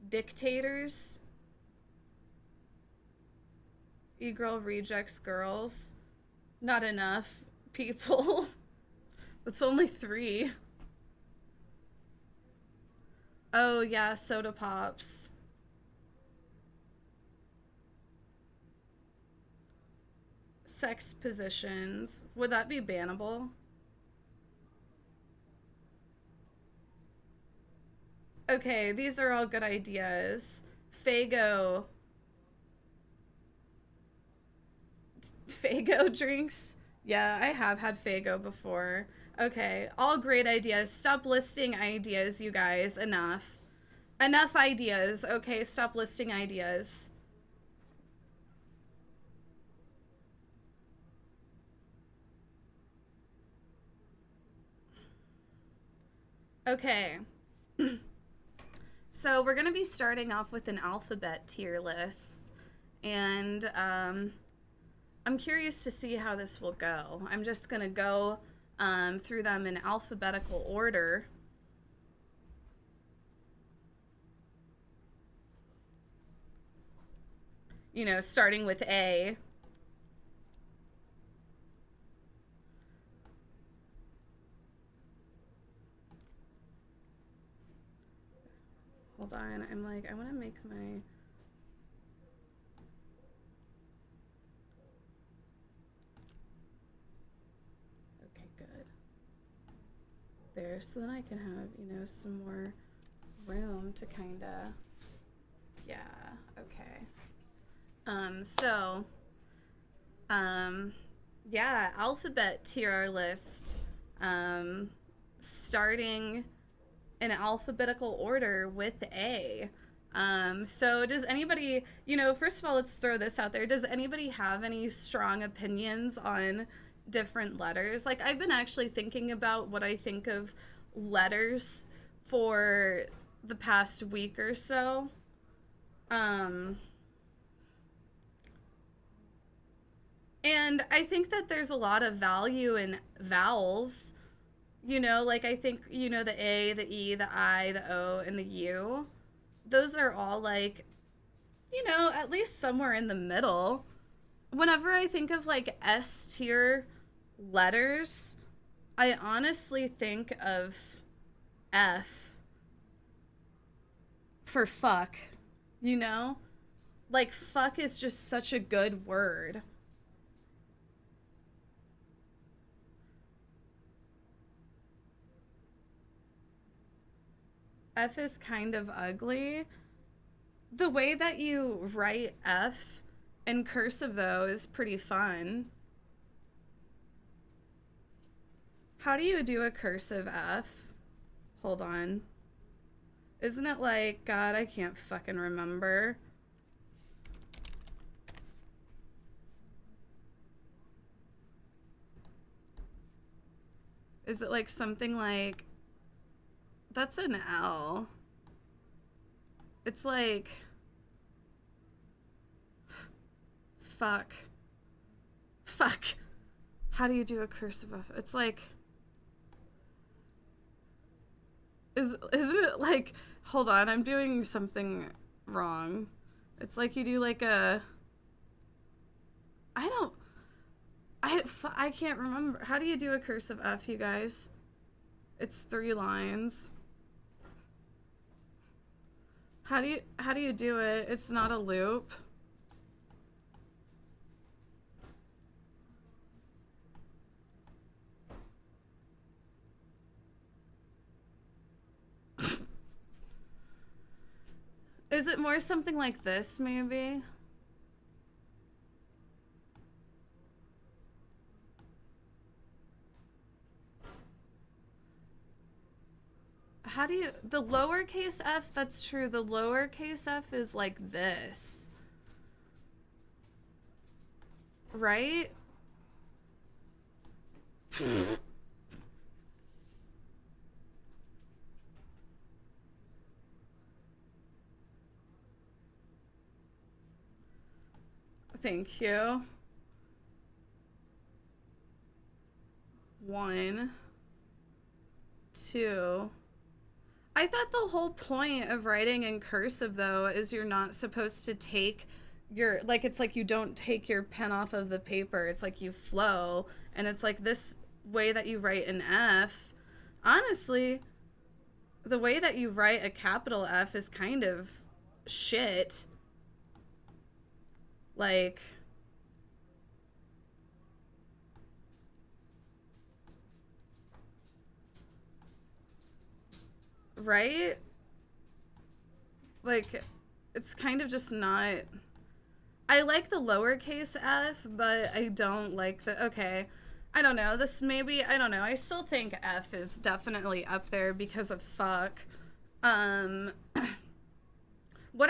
Dictators. E-girl rejects girls. Not enough people. That's only 3. Oh yeah, soda pops. Sex positions. Would that be bannable? Okay, these are all good ideas. Fago. Fago drinks? Yeah, I have had Fago before. Okay, all great ideas. Stop listing ideas, you guys. Enough. Enough ideas. Okay, stop listing ideas. Okay. So we're going to be starting off with an alphabet tier list. And I'm curious to see how this will go. I'm just going to go through them in alphabetical order. You know, starting with A. Hold on, I'm like, I want to make my... Okay, good. There, so then I can have, you know, some more room to kind of... Yeah, okay. Yeah, alphabet tier list, starting in alphabetical order with A. So does anybody, you know, first of all, let's throw this out there. Does anybody have any strong opinions on different letters? Like, I've been actually thinking about what I think of letters for the past week or so. And I think that there's a lot of value in vowels. You know, like I think, you know, the A, the E, the I, the O, and the U. Those are all like, you know, at least somewhere in the middle. Whenever I think of like S tier letters, I honestly think of F for fuck, you know? Like fuck is just such a good word. F is kind of ugly. The way that you write F in cursive, though, is pretty fun. How do you do a cursive F? Hold on. Isn't it like, God, I can't fucking remember. Is it like something like... That's an L. It's like... Fuck. Fuck. How do you do a cursive F? It's like... Isn't it like... Hold on, I'm doing something wrong. It's like you do like a... I can't remember. How do you do a cursive F, you guys? It's 3 lines. How do you do it? It's not a loop. Is it more something like this, maybe? How do you... The lowercase f, that's true. The lowercase f is like this. Right? Thank you. 1, 2. I thought the whole point of writing in cursive, though, is you're not supposed to take your, like, it's like you don't take your pen off of the paper. It's like you flow, and it's like this way that you write an F. Honestly, the way that you write a capital F is kind of shit. Like, right? Like, it's kind of just not... I like the lowercase f, but I don't like the... Okay, I don't know. This maybe... I don't know. I still think F is definitely up there because of fuck. What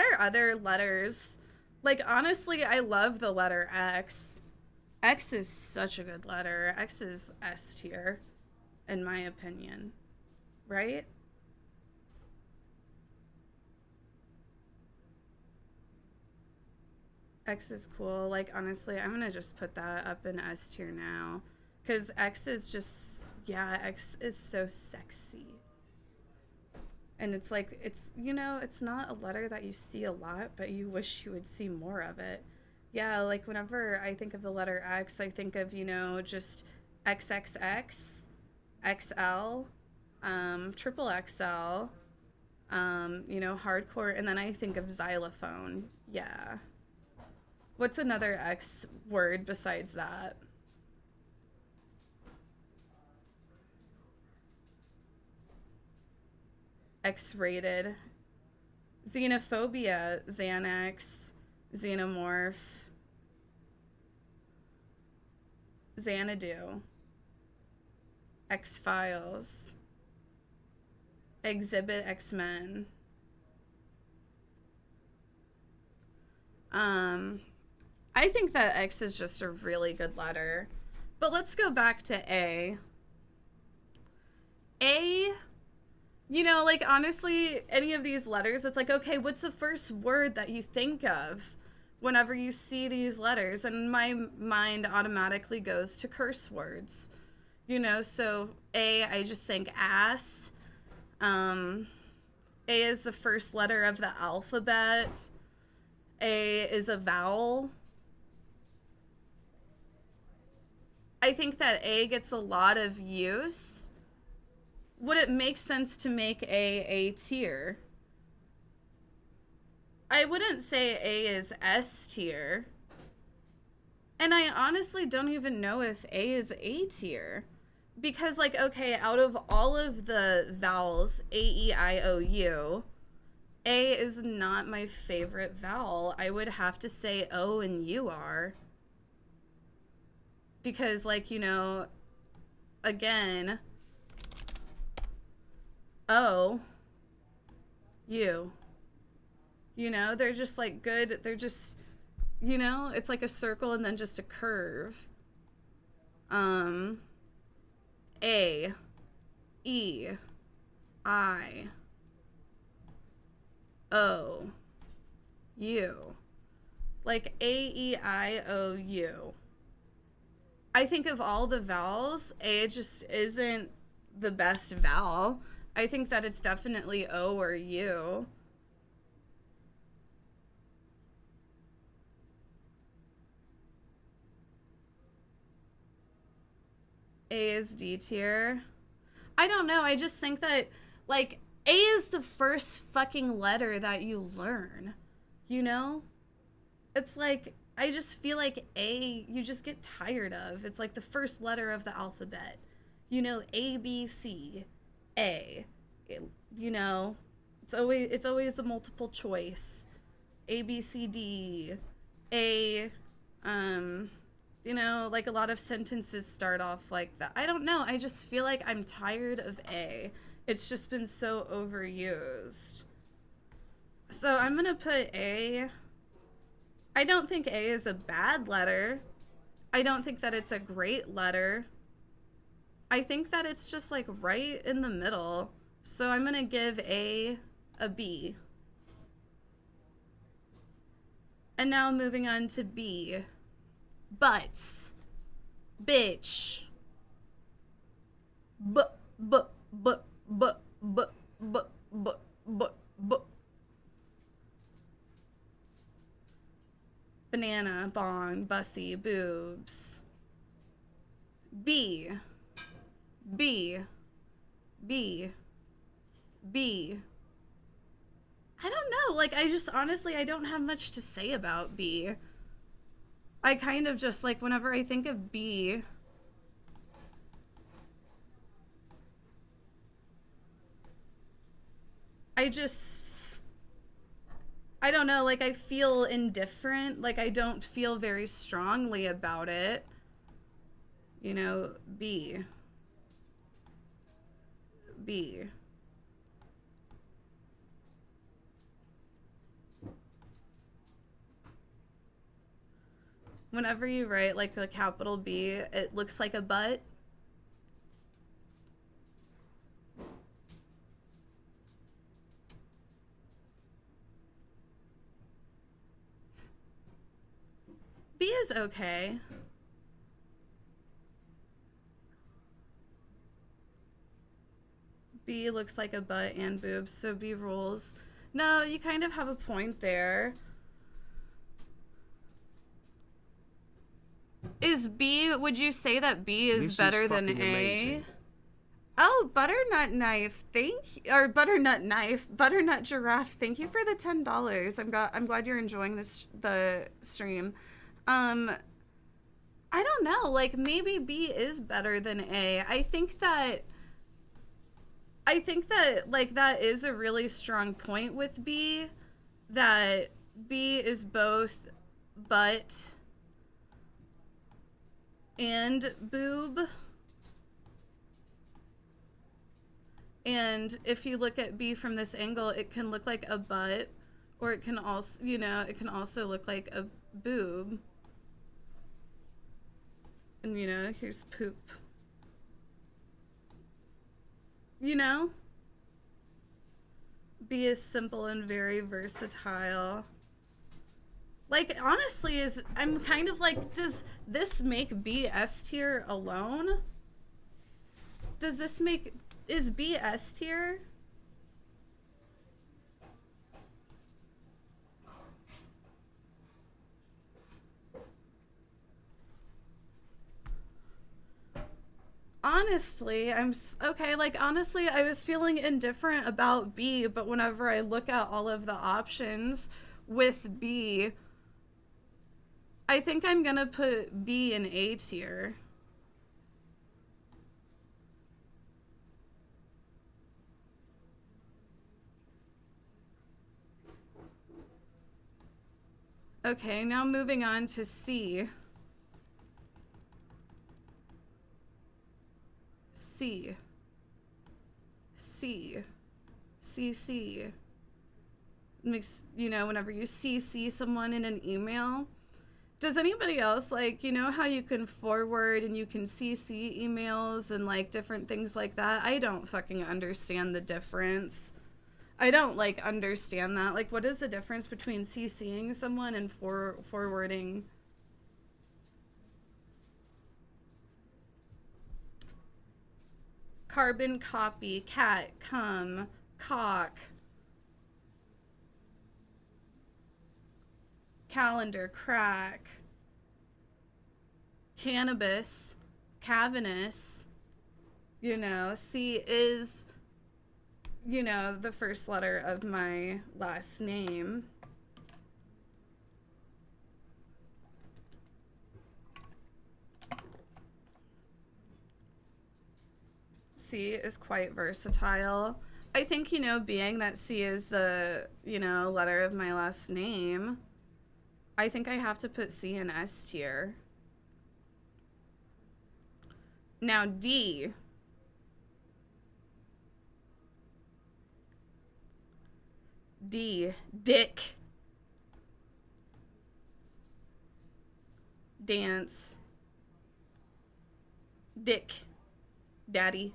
are other letters? Like, honestly, I love the letter X. X is such a good letter. X is S tier, in my opinion. Right? X is cool. Like, honestly, I'm gonna just put that up in S tier now. Because X is just, yeah, X is so sexy. And it's like, it's, you know, it's not a letter that you see a lot, but you wish you would see more of it. Yeah, like, whenever I think of the letter X, I think of, you know, just XXX, XL, triple XL, you know, hardcore, and then I think of xylophone. Yeah. What's another X word besides that? X-rated. Xenophobia, Xanax, Xenomorph, Xanadu, X-Files, Exhibit X-Men. I think that X is just a really good letter. But let's go back to A. A, you know, like, honestly, any of these letters, it's like, okay, what's the first word that you think of whenever you see these letters? And my mind automatically goes to curse words. You know, so A, I just think ass. A is the first letter of the alphabet. A is a vowel. I think that A gets a lot of use. Would it make sense to make A tier? I wouldn't say A is S tier. And I honestly don't even know if A is A tier. Because, like, okay, out of all of the vowels, A, E, I, O, U, A is not my favorite vowel. I would have to say O and U are. Because, like, you know, again, O, U, you know, they're just, like, good. They're just, you know, it's like a circle and then just a curve. A, E, I, O, U. Like, A, E, I, O, U. I think of all the vowels, A just isn't the best vowel. I think that it's definitely O or U. A is D tier. I don't know. I just think that, like, A is the first fucking letter that you learn, you know? It's like, I just feel like A, you just get tired of. It's like the first letter of the alphabet. You know, A, B, C, A. You know, it's always the multiple choice. A, B, C, D. A, you know, like, a lot of sentences start off like that. I don't know. I just feel like I'm tired of A. It's just been so overused. So I'm going to put A. I don't think A is a bad letter. I don't think that it's a great letter. I think that it's just, like, right in the middle. So I'm going to give A B. And now moving on to B. Butts. Bitch. Banana, bong, bussy, boobs. B. B. B. B. I don't know. Like, I just honestly, I don't have much to say about B. I kind of just, like, whenever I think of B, I don't know, like, I feel indifferent. Like, I don't feel very strongly about it. You know, B. B. Whenever you write, like, the capital B, it looks like a butt. B is okay. B looks like a butt and boobs, so B rules. No, you kind of have a point there. Is B, would you say that B is better than A? Amazing. Oh, butternut knife, butternut giraffe. Thank you for the $10. I'm glad you're enjoying the stream. I don't know, like, maybe B is better than A. I think that like that is a really strong point with B, that B is both butt and boob. And if you look at B from this angle, it can look like a butt, or it can also, you know, it can also look like a boob. And, you know, here's poop. You know? B is simple and very versatile. Like, honestly, I'm kind of like, does this make B S tier alone? Is B S tier? Honestly, honestly, I was feeling indifferent about B, but whenever I look at all of the options with B, I think I'm gonna put B in A tier. Okay, now moving on to C. C. Makes, you know, whenever you CC someone in an email. Does anybody else, like, you know how you can forward and you can CC emails and, like, different things like that? I don't fucking understand the difference. I don't, like, understand that. Like, what is the difference between CCing someone and forwarding? Carbon copy, cat, come, cock. Calendar, crack. Cannabis, cavernous. You know, C is, you know, the first letter of my last name. C is quite versatile. I think, you know, being that C is the, you know, letter of my last name, I think I have to put C in S tier. Now D. D. Dick. Dance. Dick. Daddy.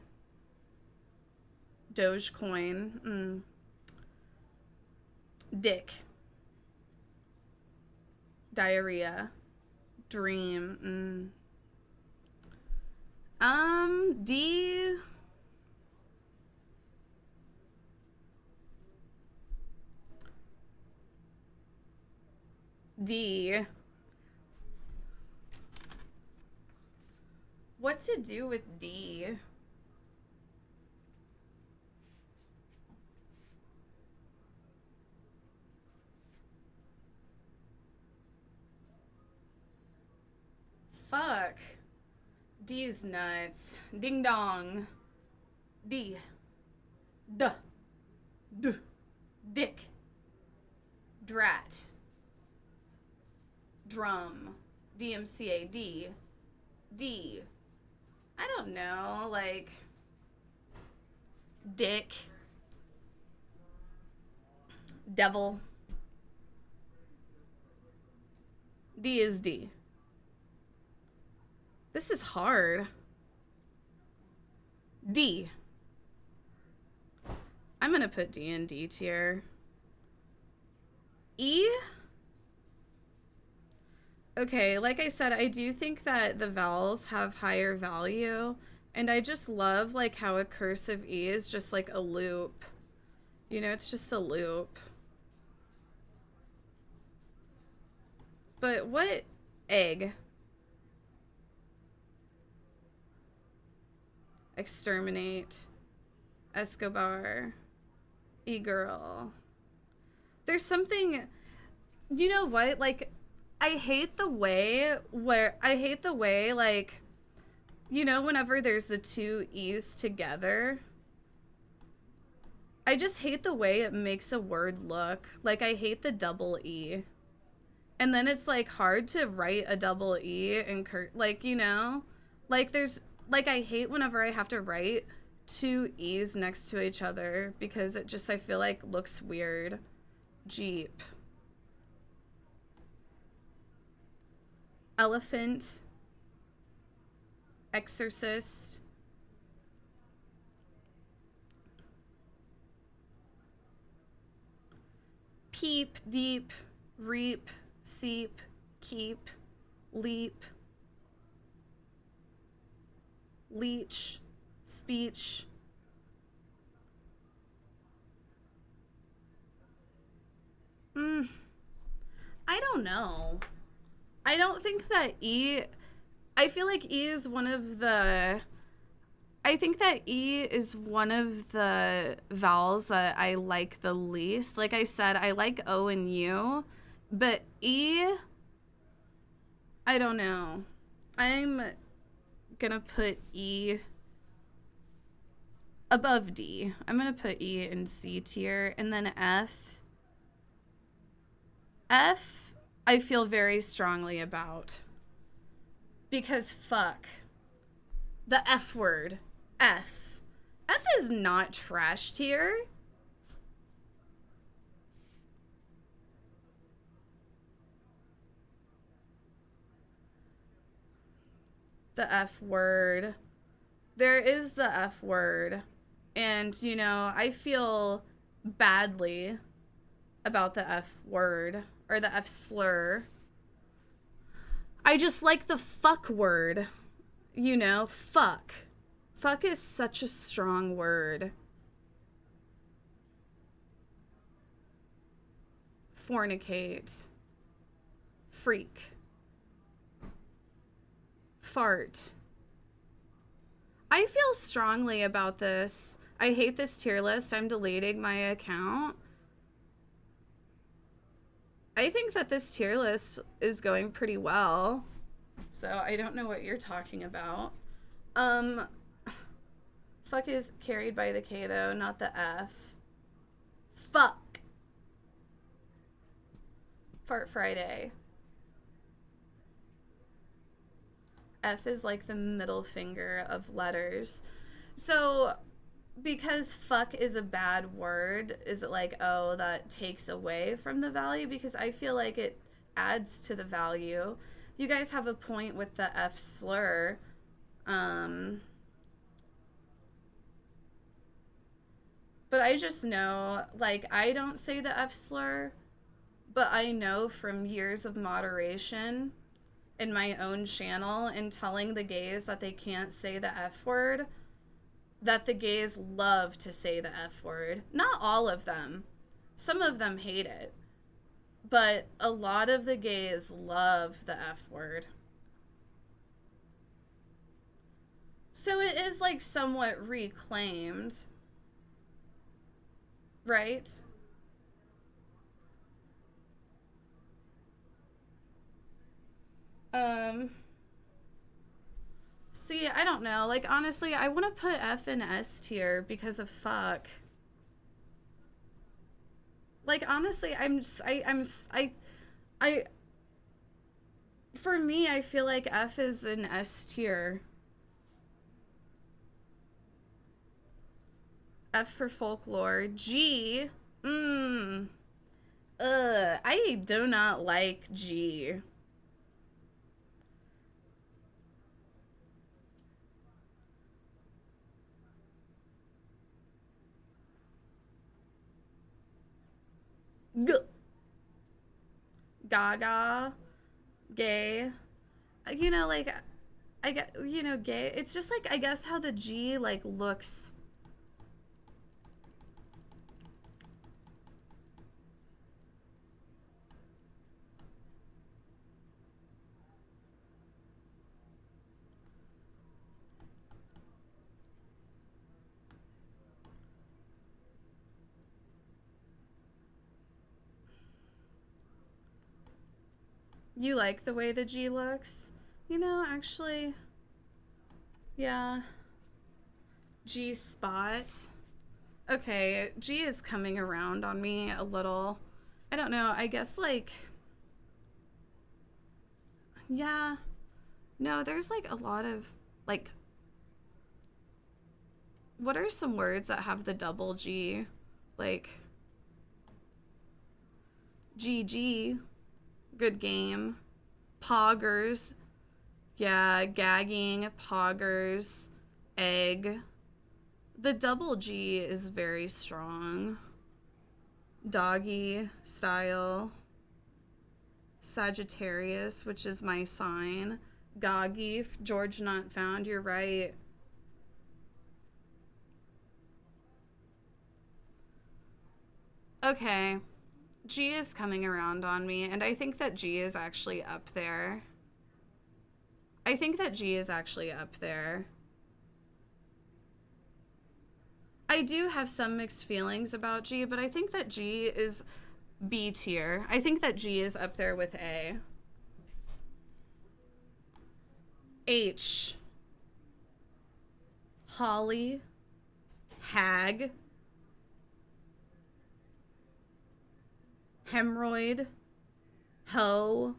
Dogecoin. Dick. Diarrhea. Dream. D. D. What to do with D? Fuck. D is nuts. Ding dong. D. Duh. Duh. Dick. Drat. Drum. DMCA. D. D. I don't know, like, dick. Devil. D is D. This is hard. D. I'm gonna put D in D tier. E? Okay, like I said, I do think that the vowels have higher value, and I just love like how a cursive E is just like a loop. You know, it's just a loop. But what egg? Exterminate. Escobar. E-girl. There's something, you know what? Like, I hate the way like, you know, whenever there's the two E's together, I just hate the way it makes a word look. Like, I hate the double E. And then it's like hard to write a double E and like, you know, like there's like, I hate whenever I have to write two E's next to each other because it just, I feel like looks weird. Jeep. Elephant. Exorcist. Peep, deep, reap, seep, keep, leap, leech, speech, I don't know. I don't think that E, I feel like E is one of the, I think that E is one of the vowels that I like the least. Like I said, I like O and U, but E, I don't know. I'm gonna put E above D. I'm gonna put E in C tier, and then F. F, I feel very strongly about. Because fuck. The F word. F. F is not trash tier. The F word. There is the F word. And, you know, I feel badly about the F word. Or the F slur. I just like the fuck word. You know, fuck. Fuck is such a strong word. Fornicate. Freak. Fart. I feel strongly about this. I hate this tier list. I'm deleting my account. I think that this tier list is going pretty well. So I don't know what you're talking about. Fuck is carried by the K though, not the F. Fuck. Fart Friday. F is like the middle finger of letters. So because fuck is a bad word, is it like, oh, that takes away from the value? Because I feel like it adds to the value. You guys have a point with the F slur. But I just know, like, I don't say the F slur, but I know from years of moderation in my own channel and telling the gays that they can't say the F word, that the gays love to say the F word. Not all of them. Some of them hate it. But a lot of the gays love the F word. So it is like somewhat reclaimed. Right? See, I don't know. Like, honestly, I want to put F in S tier because of fuck. Like, honestly, for me, I feel like F is an S tier. F for folklore. G, I do not like G. Gaga, gay, you know, like, I get, you know, gay. It's just like, I guess how the G like looks. You like the way the G looks? You know, actually, yeah. G spot. Okay, G is coming around on me a little. I don't know, I guess like, yeah. No, there's like a lot of, like, what are some words that have the double G? Like, GG. Good game. Poggers. Yeah, gagging, poggers, egg. The double G is very strong. Doggy style. Sagittarius, which is my sign. Goggy, George not found, you're right. Okay. G is coming around on me, and I think that G is actually up there. I think that G is actually up there. I do have some mixed feelings about G, but I think that G is B tier. I think that G is up there with A. H. Holly. Hag. Hemorrhoid. Hoe.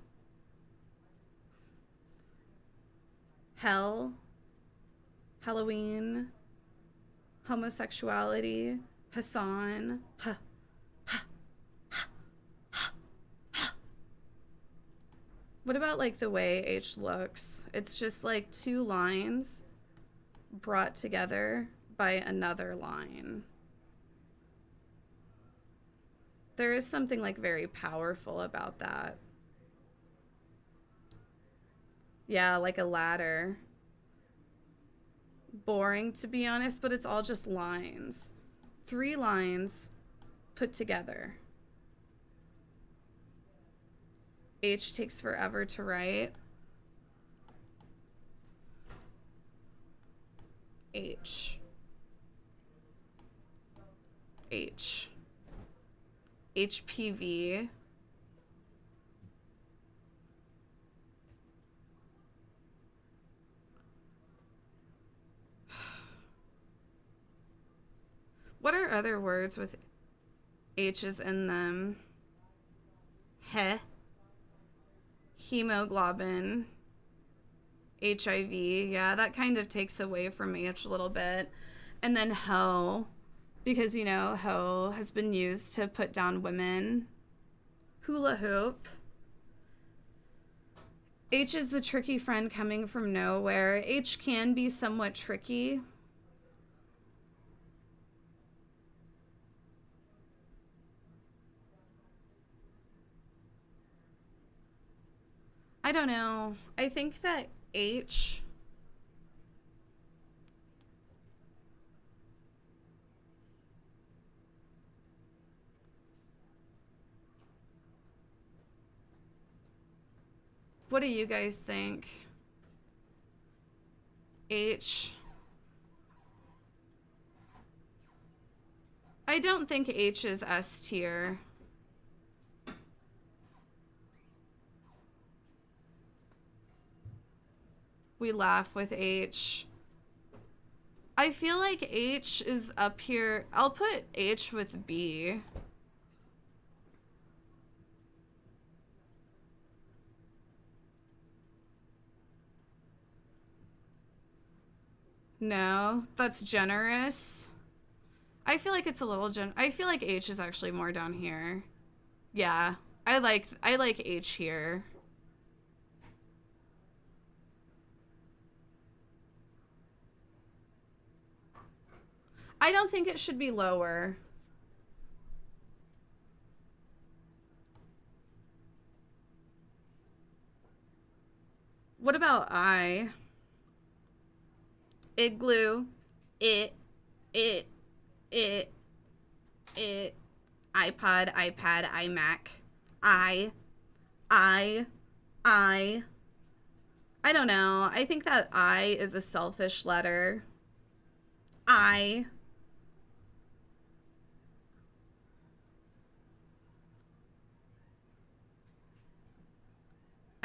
Hell. Halloween. Homosexuality. Hassan. What about like the way H looks? It's just like two lines brought together by another line. There is something like very powerful about that. Yeah, like a ladder. Boring, to be honest, but it's all just lines. 3 lines put together. H takes forever to write. H. H. HPV. What are other words with H's in them? Heh. Hemoglobin. HIV. Yeah, that kind of takes away from H a little bit. And then hoe. Because, you know, hoe has been used to put down women. Hula hoop. H is the tricky friend coming from nowhere. H can be somewhat tricky. don't know. I think that H... What do you guys think? H. I don't think H is S tier. We laugh with H. I feel like H is up here. I'll put H with B. No, that's generous. I feel like it's a little I feel like H is actually more down here. Yeah, I like H here. I don't think it should be lower. What about I? Igloo, iPod, iPad, iMac, I don't know. I think that I is a selfish letter. I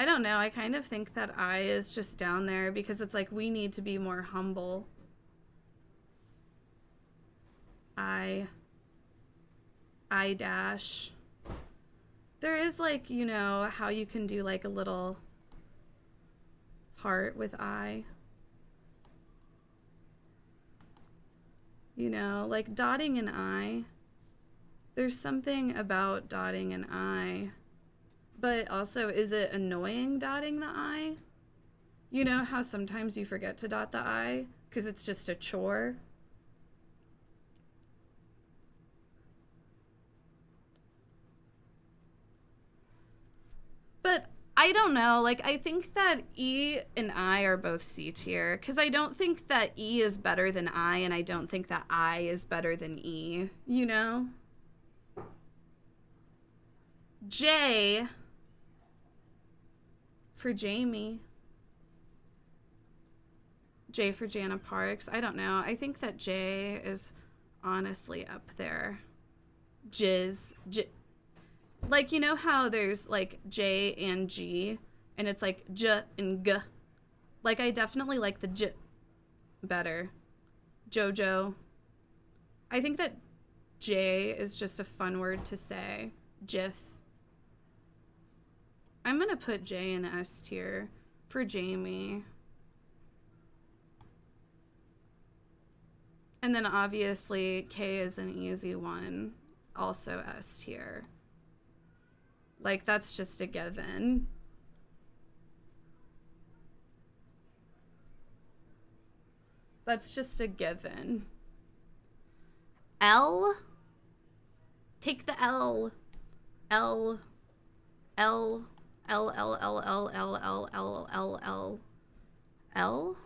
don't know. I kind of think that I is just down there because it's like we need to be more humble. I dash. There is like, you know, how you can do like a little heart with I. You know, like dotting an I. There's something about dotting an I. But also, is it annoying dotting the I? You know how sometimes you forget to dot the I because it's just a chore? But I don't know, like I think that E and I are both C tier because I don't think that E is better than I and I don't think that I is better than E, you know? J for Jamie. J for Jana Parks. I don't know. I think that J is honestly up there. Like, you know how there's like J and G and it's like J and G. Like, I definitely like the J better. Jojo. I think that J is just a fun word to say. Jif. I'm gonna put J in S tier for Jamie. And then obviously K is an easy one. Also S tier. Like, that's just a given. That's just a given. L? Take the L. L. L. L, L, L, L, L, L, L, L, L. L?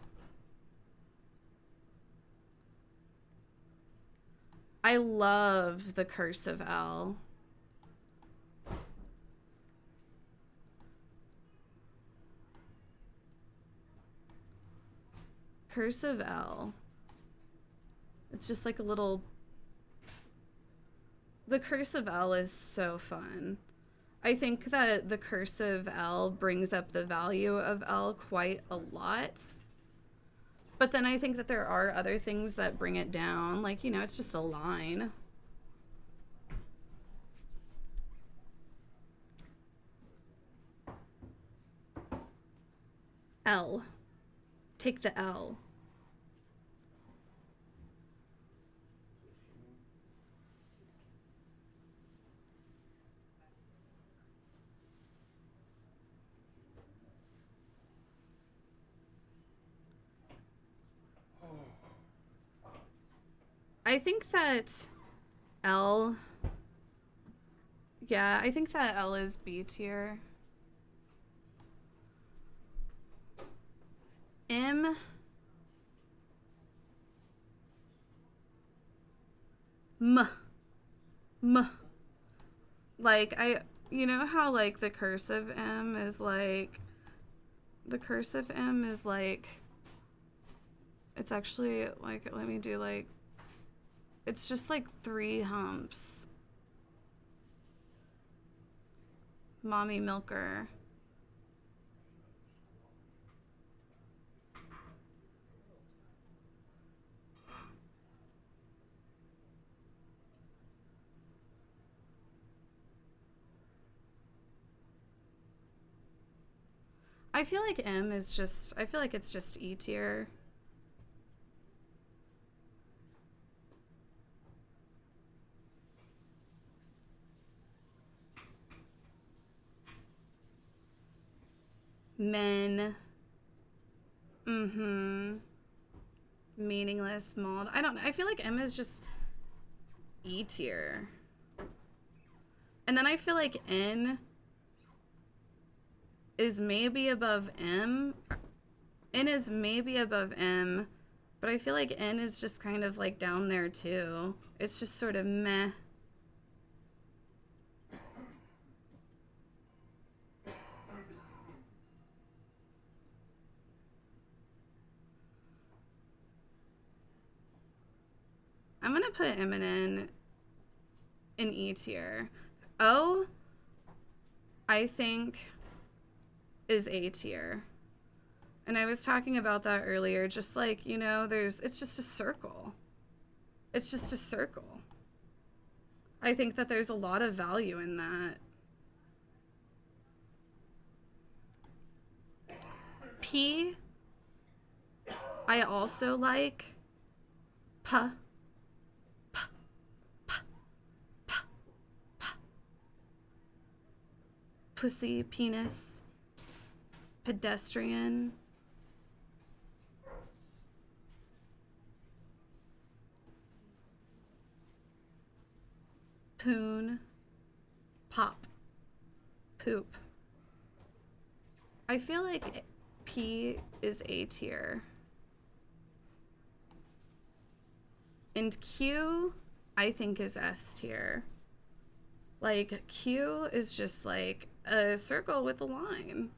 I love the cursive L. Cursive L. It's just like a little... The cursive L is so fun. I think that the cursive L brings up the value of L quite a lot. But then I think that there are other things that bring it down. Like, you know, it's just a line. L. Take the L. I think that L, yeah, I think that L is B tier. M. Like, you know how, like, the cursive M is, like, it's actually, like, let me do, like, it's just, like, 3 humps. Mommy milker. I feel like M is just, I feel like it's just E tier. Men. Meaningless, mauled. I don't know. I feel like M is just E tier. And then I feel like N is maybe above M. N is maybe above M, but I feel like N is just kind of like down there too. It's just sort of meh. I'm gonna put M and N in E tier. O, I think, is A tier. And I was talking about that earlier, just like, you know, it's just a circle. It's just a circle. I think that there's a lot of value in that. P, I also like. Pussy, penis, pedestrian. Poon, pop, poop. I feel like P is A tier. And Q, I think, is S tier. Like, Q is just like a circle with a line.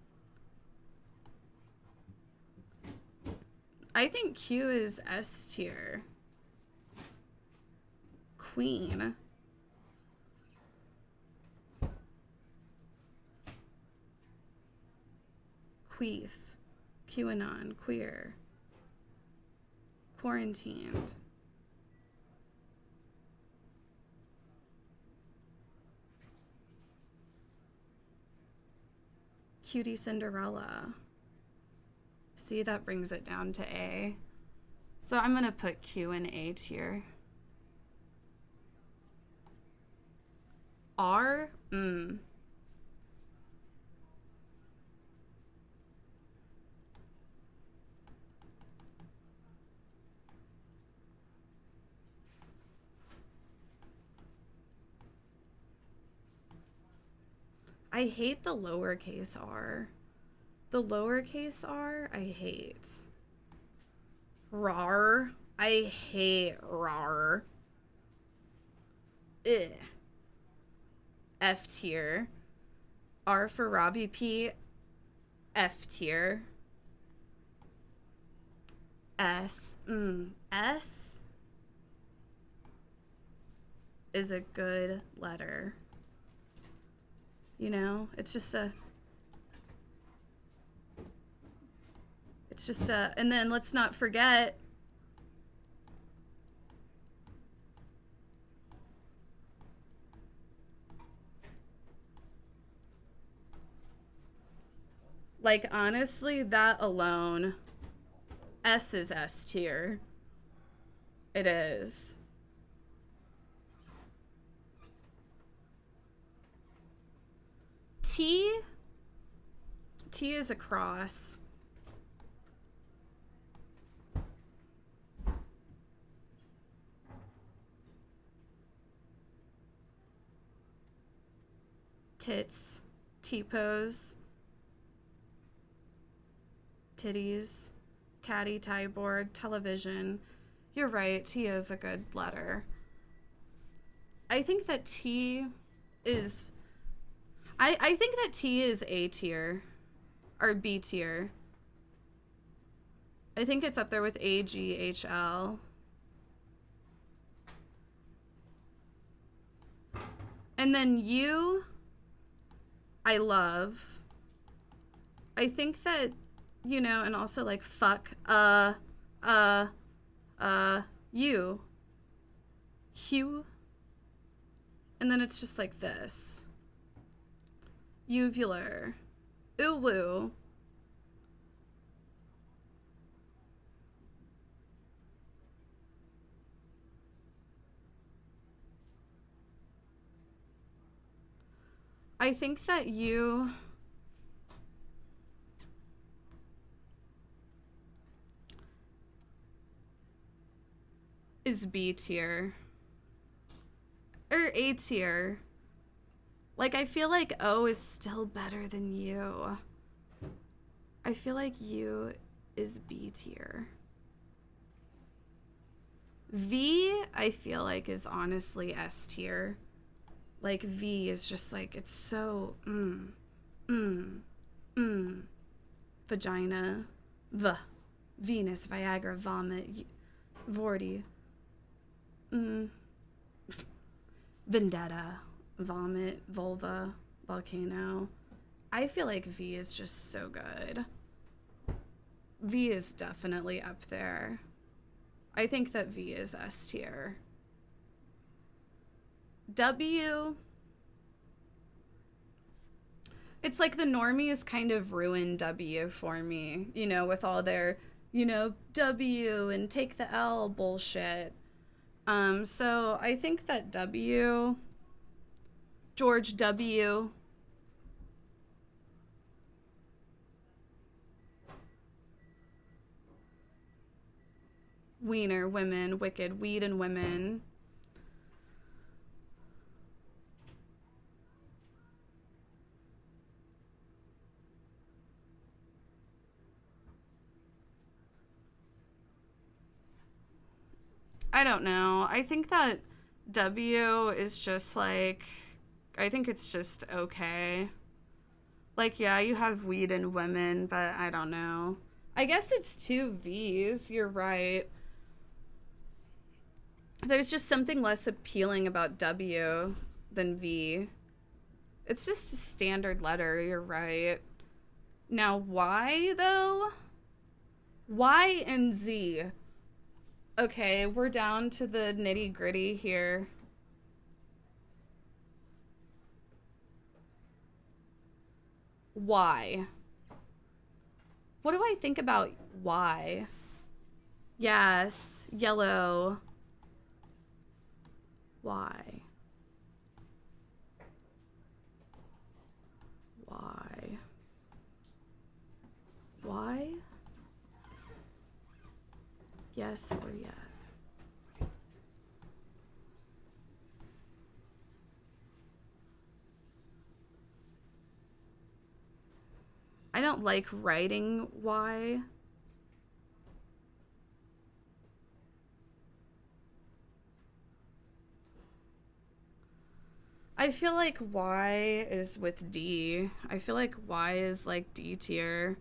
I think Q is S tier. Queen. Queef. QAnon. Queer. Quarantined. Cutie Cinderella. See, that brings it down to A. So I'm gonna put Q in A tier. R? I hate the lowercase r. The lowercase r, I hate. Rar. I hate rar. Ugh. F tier. R for Robbie P. F tier. S. S is a good letter. You know, it's just a, and then let's not forget, like, honestly, that alone, S is S tier. It is. T is a cross. Tits, T-pose, titties, Tatty, Tyborg, television. You're right, T is a good letter. I think that T is... I think that T is A tier. Or B tier. I think it's up there with A, G, H, L. And then U, I love. I think that, you know, and also like fuck, U, Hugh. And then it's just like this. Uvular. Uwu. I think that you is B tier or A tier. Like, I feel like O is still better than U. I feel like U is B tier. V, I feel like, is honestly S tier. Like, V is just like, it's so, Vagina, Venus, Viagra, vomit, Vorty, Vendetta, vomit, vulva, volcano. I feel like V is just so good. V is definitely up there. I think that V is S tier. W, it's like the normies kind of ruined W for me, you know, with all their, you know, W and take the L bullshit. So I think that W, George W, Wiener, women, wicked, weed and women. I don't know. I think that W is just like, I think it's just okay. Like, yeah, you have weed and women, but I don't know. I guess it's two V's. You're right. There's just something less appealing about W than V. It's just a standard letter. You're right. Now, Y, though? Y and Z. Okay, we're down to the nitty-gritty here. Y. What do I think about Y? Yes, yellow. Y. Y. Y? Yes or yes? I don't like writing Y. I feel like Y is with D. I feel like Y is like D tier.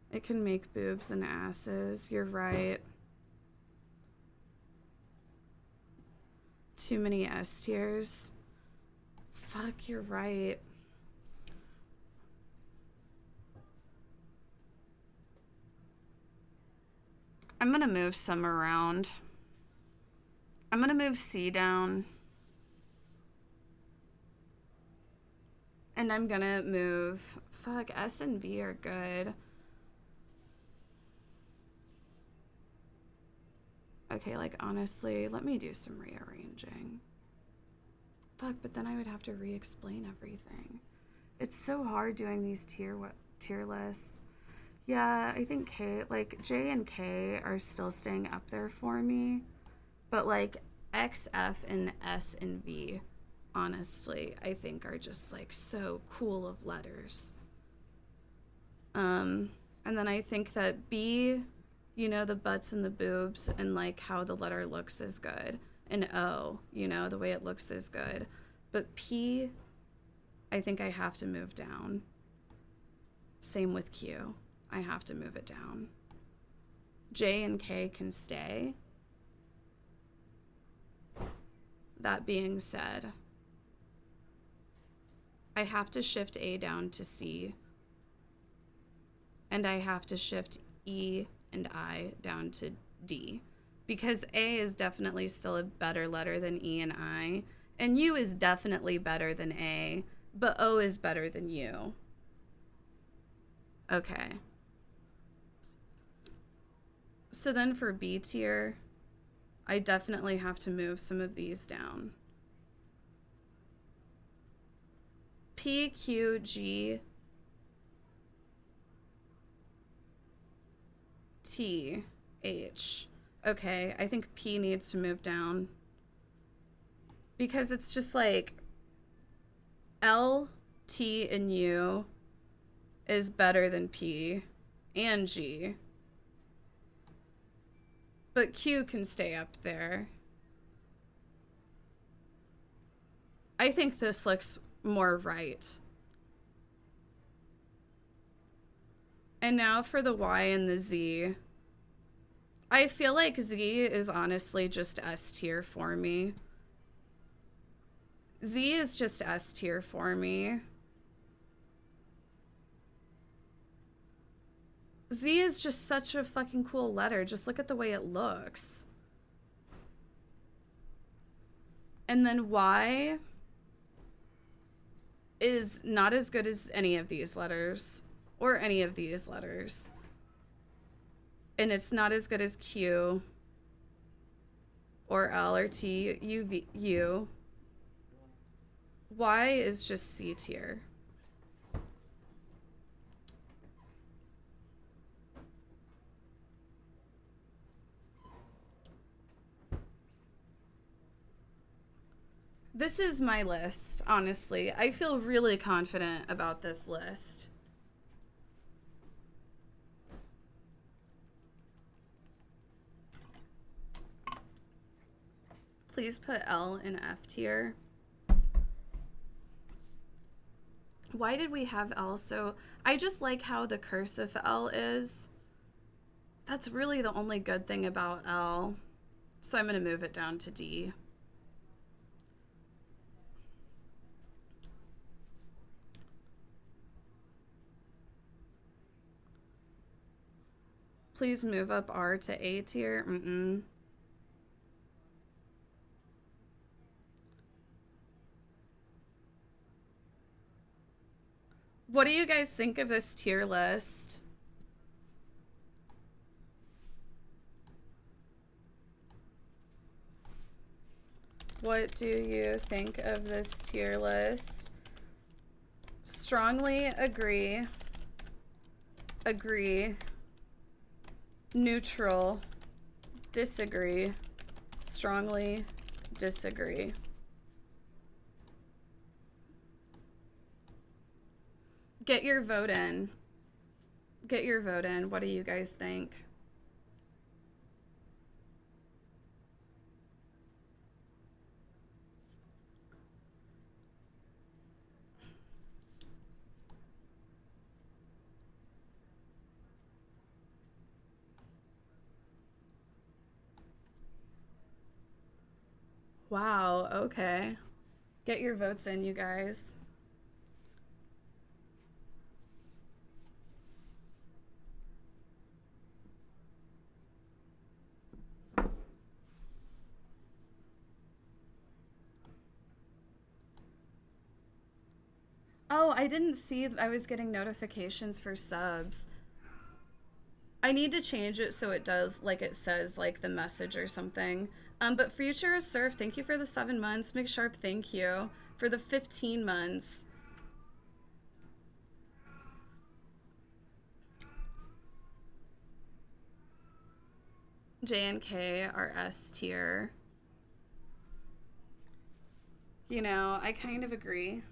It can make boobs and asses. You're right. Too many S tiers. Fuck, you're right. I'm gonna move some around. I'm gonna move C down. And I'm gonna move, fuck, S and V are good. Okay, like honestly, let me do some rearranging. Fuck, but then I would have to re-explain everything. It's so hard doing these tier lists. Yeah, I think K, like J and K are still staying up there for me. But like X, F, and S and V, honestly, I think are just like so cool of letters. And then I think that B, you know, the butts and the boobs and like how the letter looks is good. And O, you know, the way it looks is good. But P, I think I have to move down. Same with Q. I have to move it down. J and K can stay. That being said, I have to shift A down to C. And I have to shift E and I down to D. Because A is definitely still a better letter than E and I. And U is definitely better than A. But O is better than U. Okay. So then for B tier, I definitely have to move some of these down. P, Q, G, T, H. Okay, I think P needs to move down. Because it's just like L, T, and U is better than P and G. But Q can stay up there. I think this looks more right. And now for the Y and the Z. I feel like Z is honestly just S tier for me. Z is just S tier for me. Z is just such a fucking cool letter. Just look at the way it looks. And then Y is not as good as any of these letters. Or any of these letters. And it's not as good as Q. Or L or T, U, V, U. Y is just C tier. This is my list, honestly. I feel really confident about this list. Please put L in F tier. Why did we have L? So I just like how the cursive L is. That's really the only good thing about L. So I'm going to move it down to D. Please move up R to A tier. What do you guys think of this tier list? What do you think of this tier list? Strongly agree. Agree. Neutral. Disagree. Strongly disagree. Get your vote in. Get your vote in. What do you guys think? Wow, okay. Get your votes in, you guys. Oh, I didn't see I was getting notifications for subs. I need to change it so it does, like it says, like the message or something. But Future Surf, thank you for the 7 months. Make Sharp, thank you for the 15 months. J and K are S tier. You know, I kind of agree.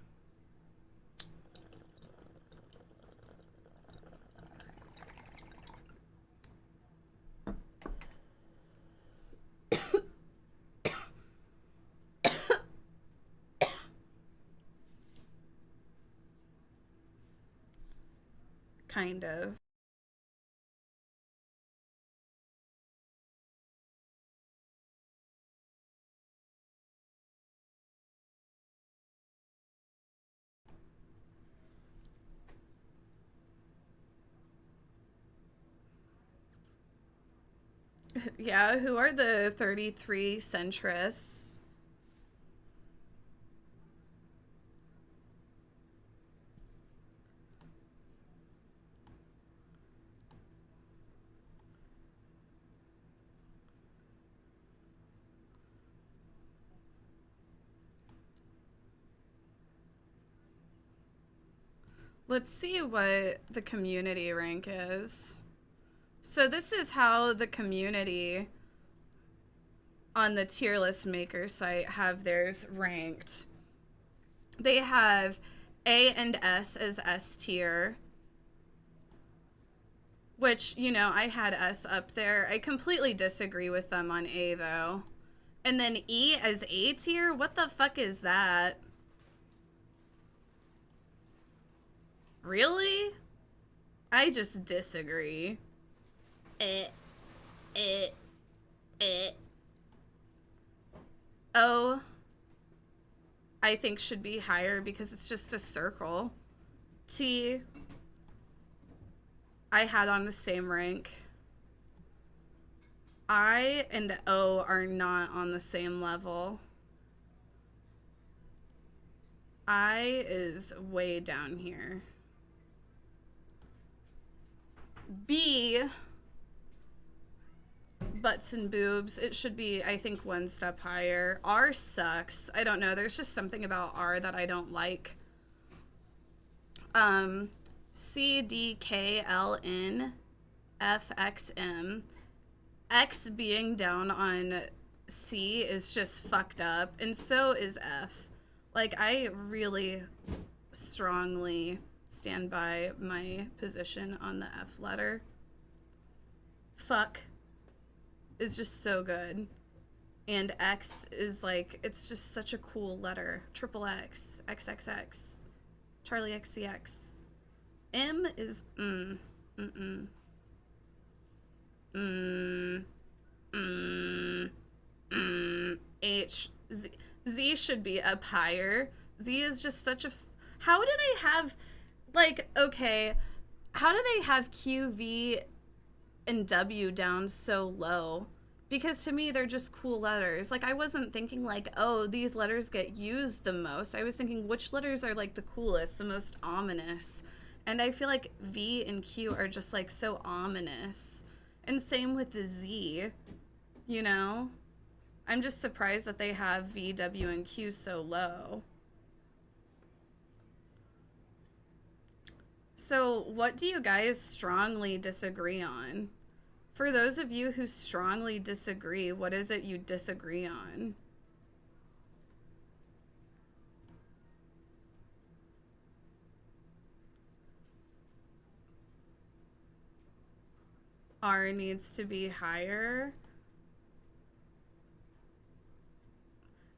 Kind of. Yeah, who are the 33 centrists? Let's see what the community rank is. So this is how the community on the tier list maker site have theirs ranked. They have A and S as S tier, which, you know, I had S up there. I completely disagree with them on A though. And then E as A tier? What the fuck is that? Really? I just disagree. O, I think should be higher because it's just a circle. T, I had on the same rank. I and O are not on the same level. I is way down here. B, butts and boobs, it should be, I think, one step higher. R sucks. I don't know. There's just something about R that I don't like. C, D, K, L, N, F, X, M. X being down on C is just fucked up, and so is F. Like, I really strongly stand by my position on the F letter. Fuck is just so good. And X is like, it's just such a cool letter. Triple X, XXX, Charlie XCX. M is H. Z should be up higher. Z is just such a... How do they have... Like, okay, how do they have Q, V, and W down so low? Because to me, they're just cool letters. Like, I wasn't thinking like, oh, these letters get used the most. I was thinking which letters are like the coolest, the most ominous. And I feel like V and Q are just like so ominous. And same with the Z, you know? I'm just surprised that they have V, W, and Q so low. So what do you guys strongly disagree on? For those of you who strongly disagree, what is it you disagree on? R needs to be higher.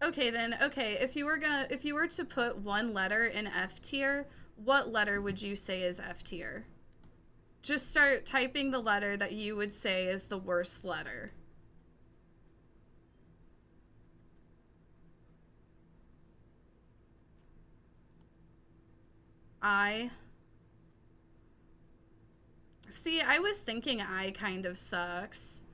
Okay then, okay, if you were to put one letter in F tier, what letter would you say is F tier? Just start typing the letter that you would say is the worst letter. I. See, I was thinking I kind of sucks.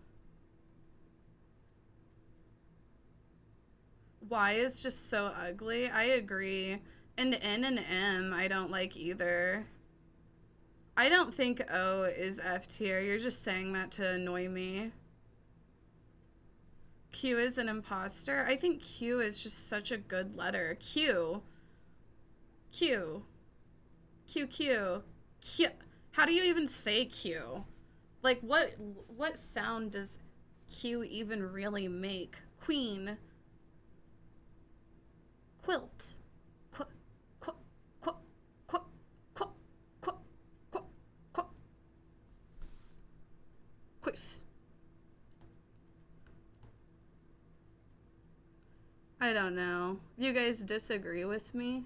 Y is just so ugly. I agree. And N and M I don't like either. I don't think O is F tier. You're just saying that to annoy me. Q is an imposter. I think Q is just such a good letter. Q. Q. Q, Q. Q. How do you even say Q? Like, what sound does Q even really make? Queen. Quilt. Qu qu qu qu qu qu qu qu quiff. I don't know. You guys disagree with me?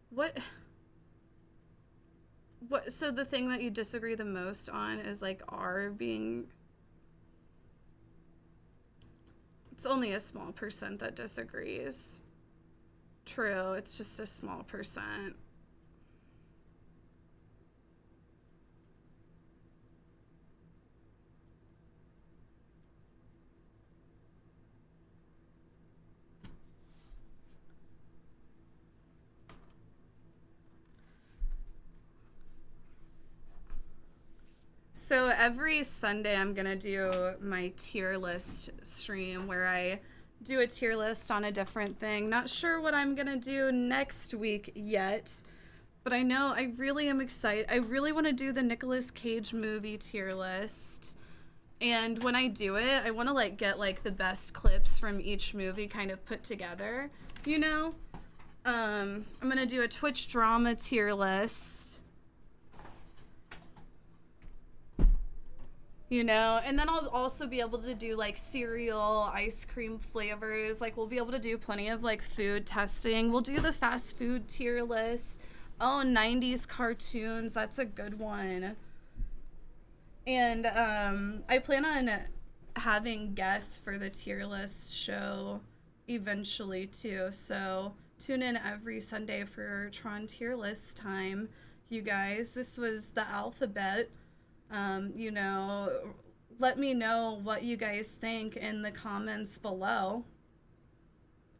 What? So the thing that you disagree the most on is like R being... It's only a small percent that disagrees. True, it's just a small percent. So every Sunday I'm gonna do my tier list stream where I do a tier list on a different thing. Not sure what I'm gonna do next week yet, but I know I really am excited. I really want to do the Nicolas Cage movie tier list. And when I do it, I want to like get like the best clips from each movie kind of put together, you know? I'm gonna do a Twitch drama tier list. You know, and then I'll also be able to do like cereal, ice cream flavors. Like we'll be able to do plenty of like food testing. We'll do the fast food tier list. Oh, 90s cartoons. That's a good one. And I plan on having guests for the tier list show eventually too. So tune in every Sunday for Tron tier list time, you guys. This was the alphabet. You know, let me know what you guys think in the comments below,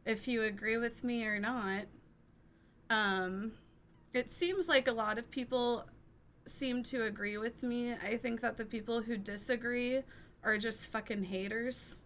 if you agree with me or not. It seems like a lot of people seem to agree with me. I think that the people who disagree are just fucking haters.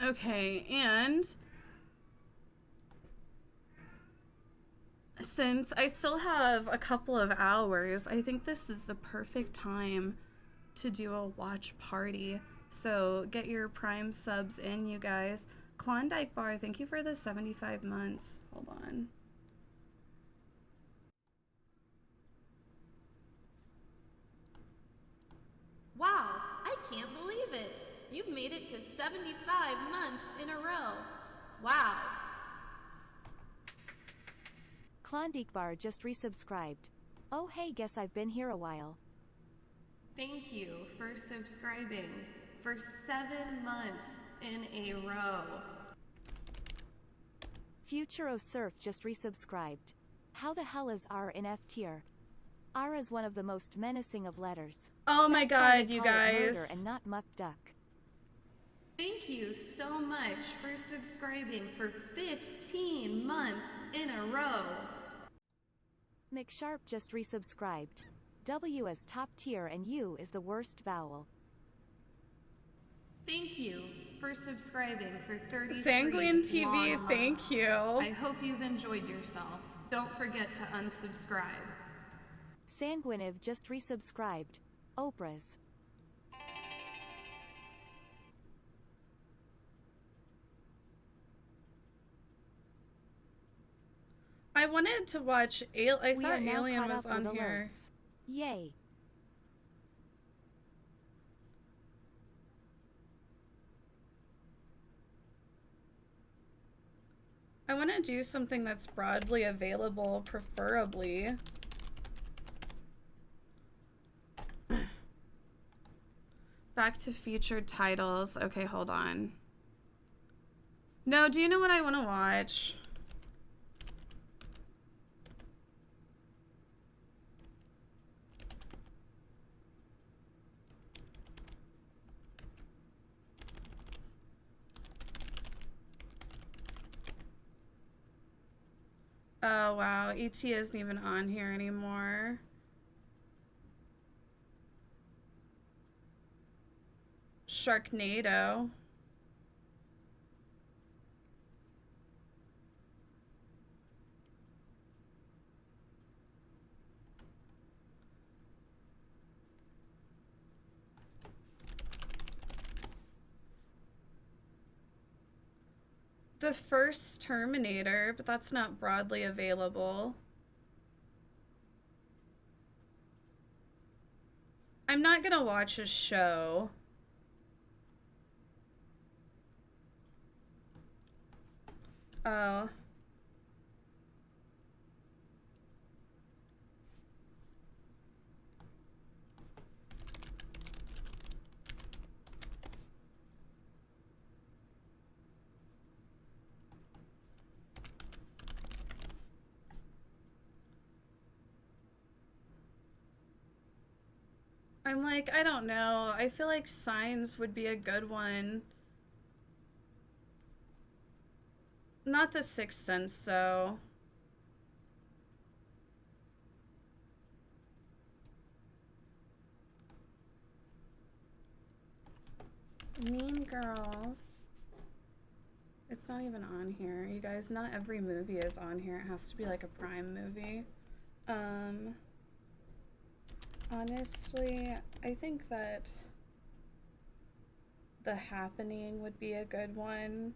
Okay, and since I still have a couple of hours, I think this is the perfect time to do a watch party. So get your Prime subs in, you guys. Klondike Bar, thank you for the 75 months. Hold on. Wow, I can't believe it. You've made it to 75 months in a row. Wow. Klondike Bar just resubscribed. Oh hey, guess I've been here a while. Thank you for subscribing for 7 months in a row. Futuro Surf just resubscribed. How the hell is R in F tier? R is one of the most menacing of letters. Oh my That's why god, they you call it guys. murder and not muck duck. Thank you so much for subscribing for 15 months in a row. McSharp just resubscribed. W is top tier and U is the worst vowel. Thank you for subscribing for 33 Sanguine TV, long thank months. you. I hope you've enjoyed yourself. Don't forget to unsubscribe. Sanguinive just resubscribed. Oprah's. I wanted to watch I We thought are now Alien caught was up on with here. alerts. Yay. I want to do something that's broadly available, preferably. Back to featured titles. Okay, hold on. No, do you know what I want to watch? Oh, wow. E.T. isn't even on here anymore. Sharknado. The first Terminator, but that's not broadly available. I'm not gonna watch a show. Oh. I'm like, I don't know. I feel like Signs would be a good one. Not The Sixth Sense, though. Mean Girl. It's not even on here. You guys, not every movie is on here. It has to be like a Prime movie. Honestly, I think that The Happening would be a good one.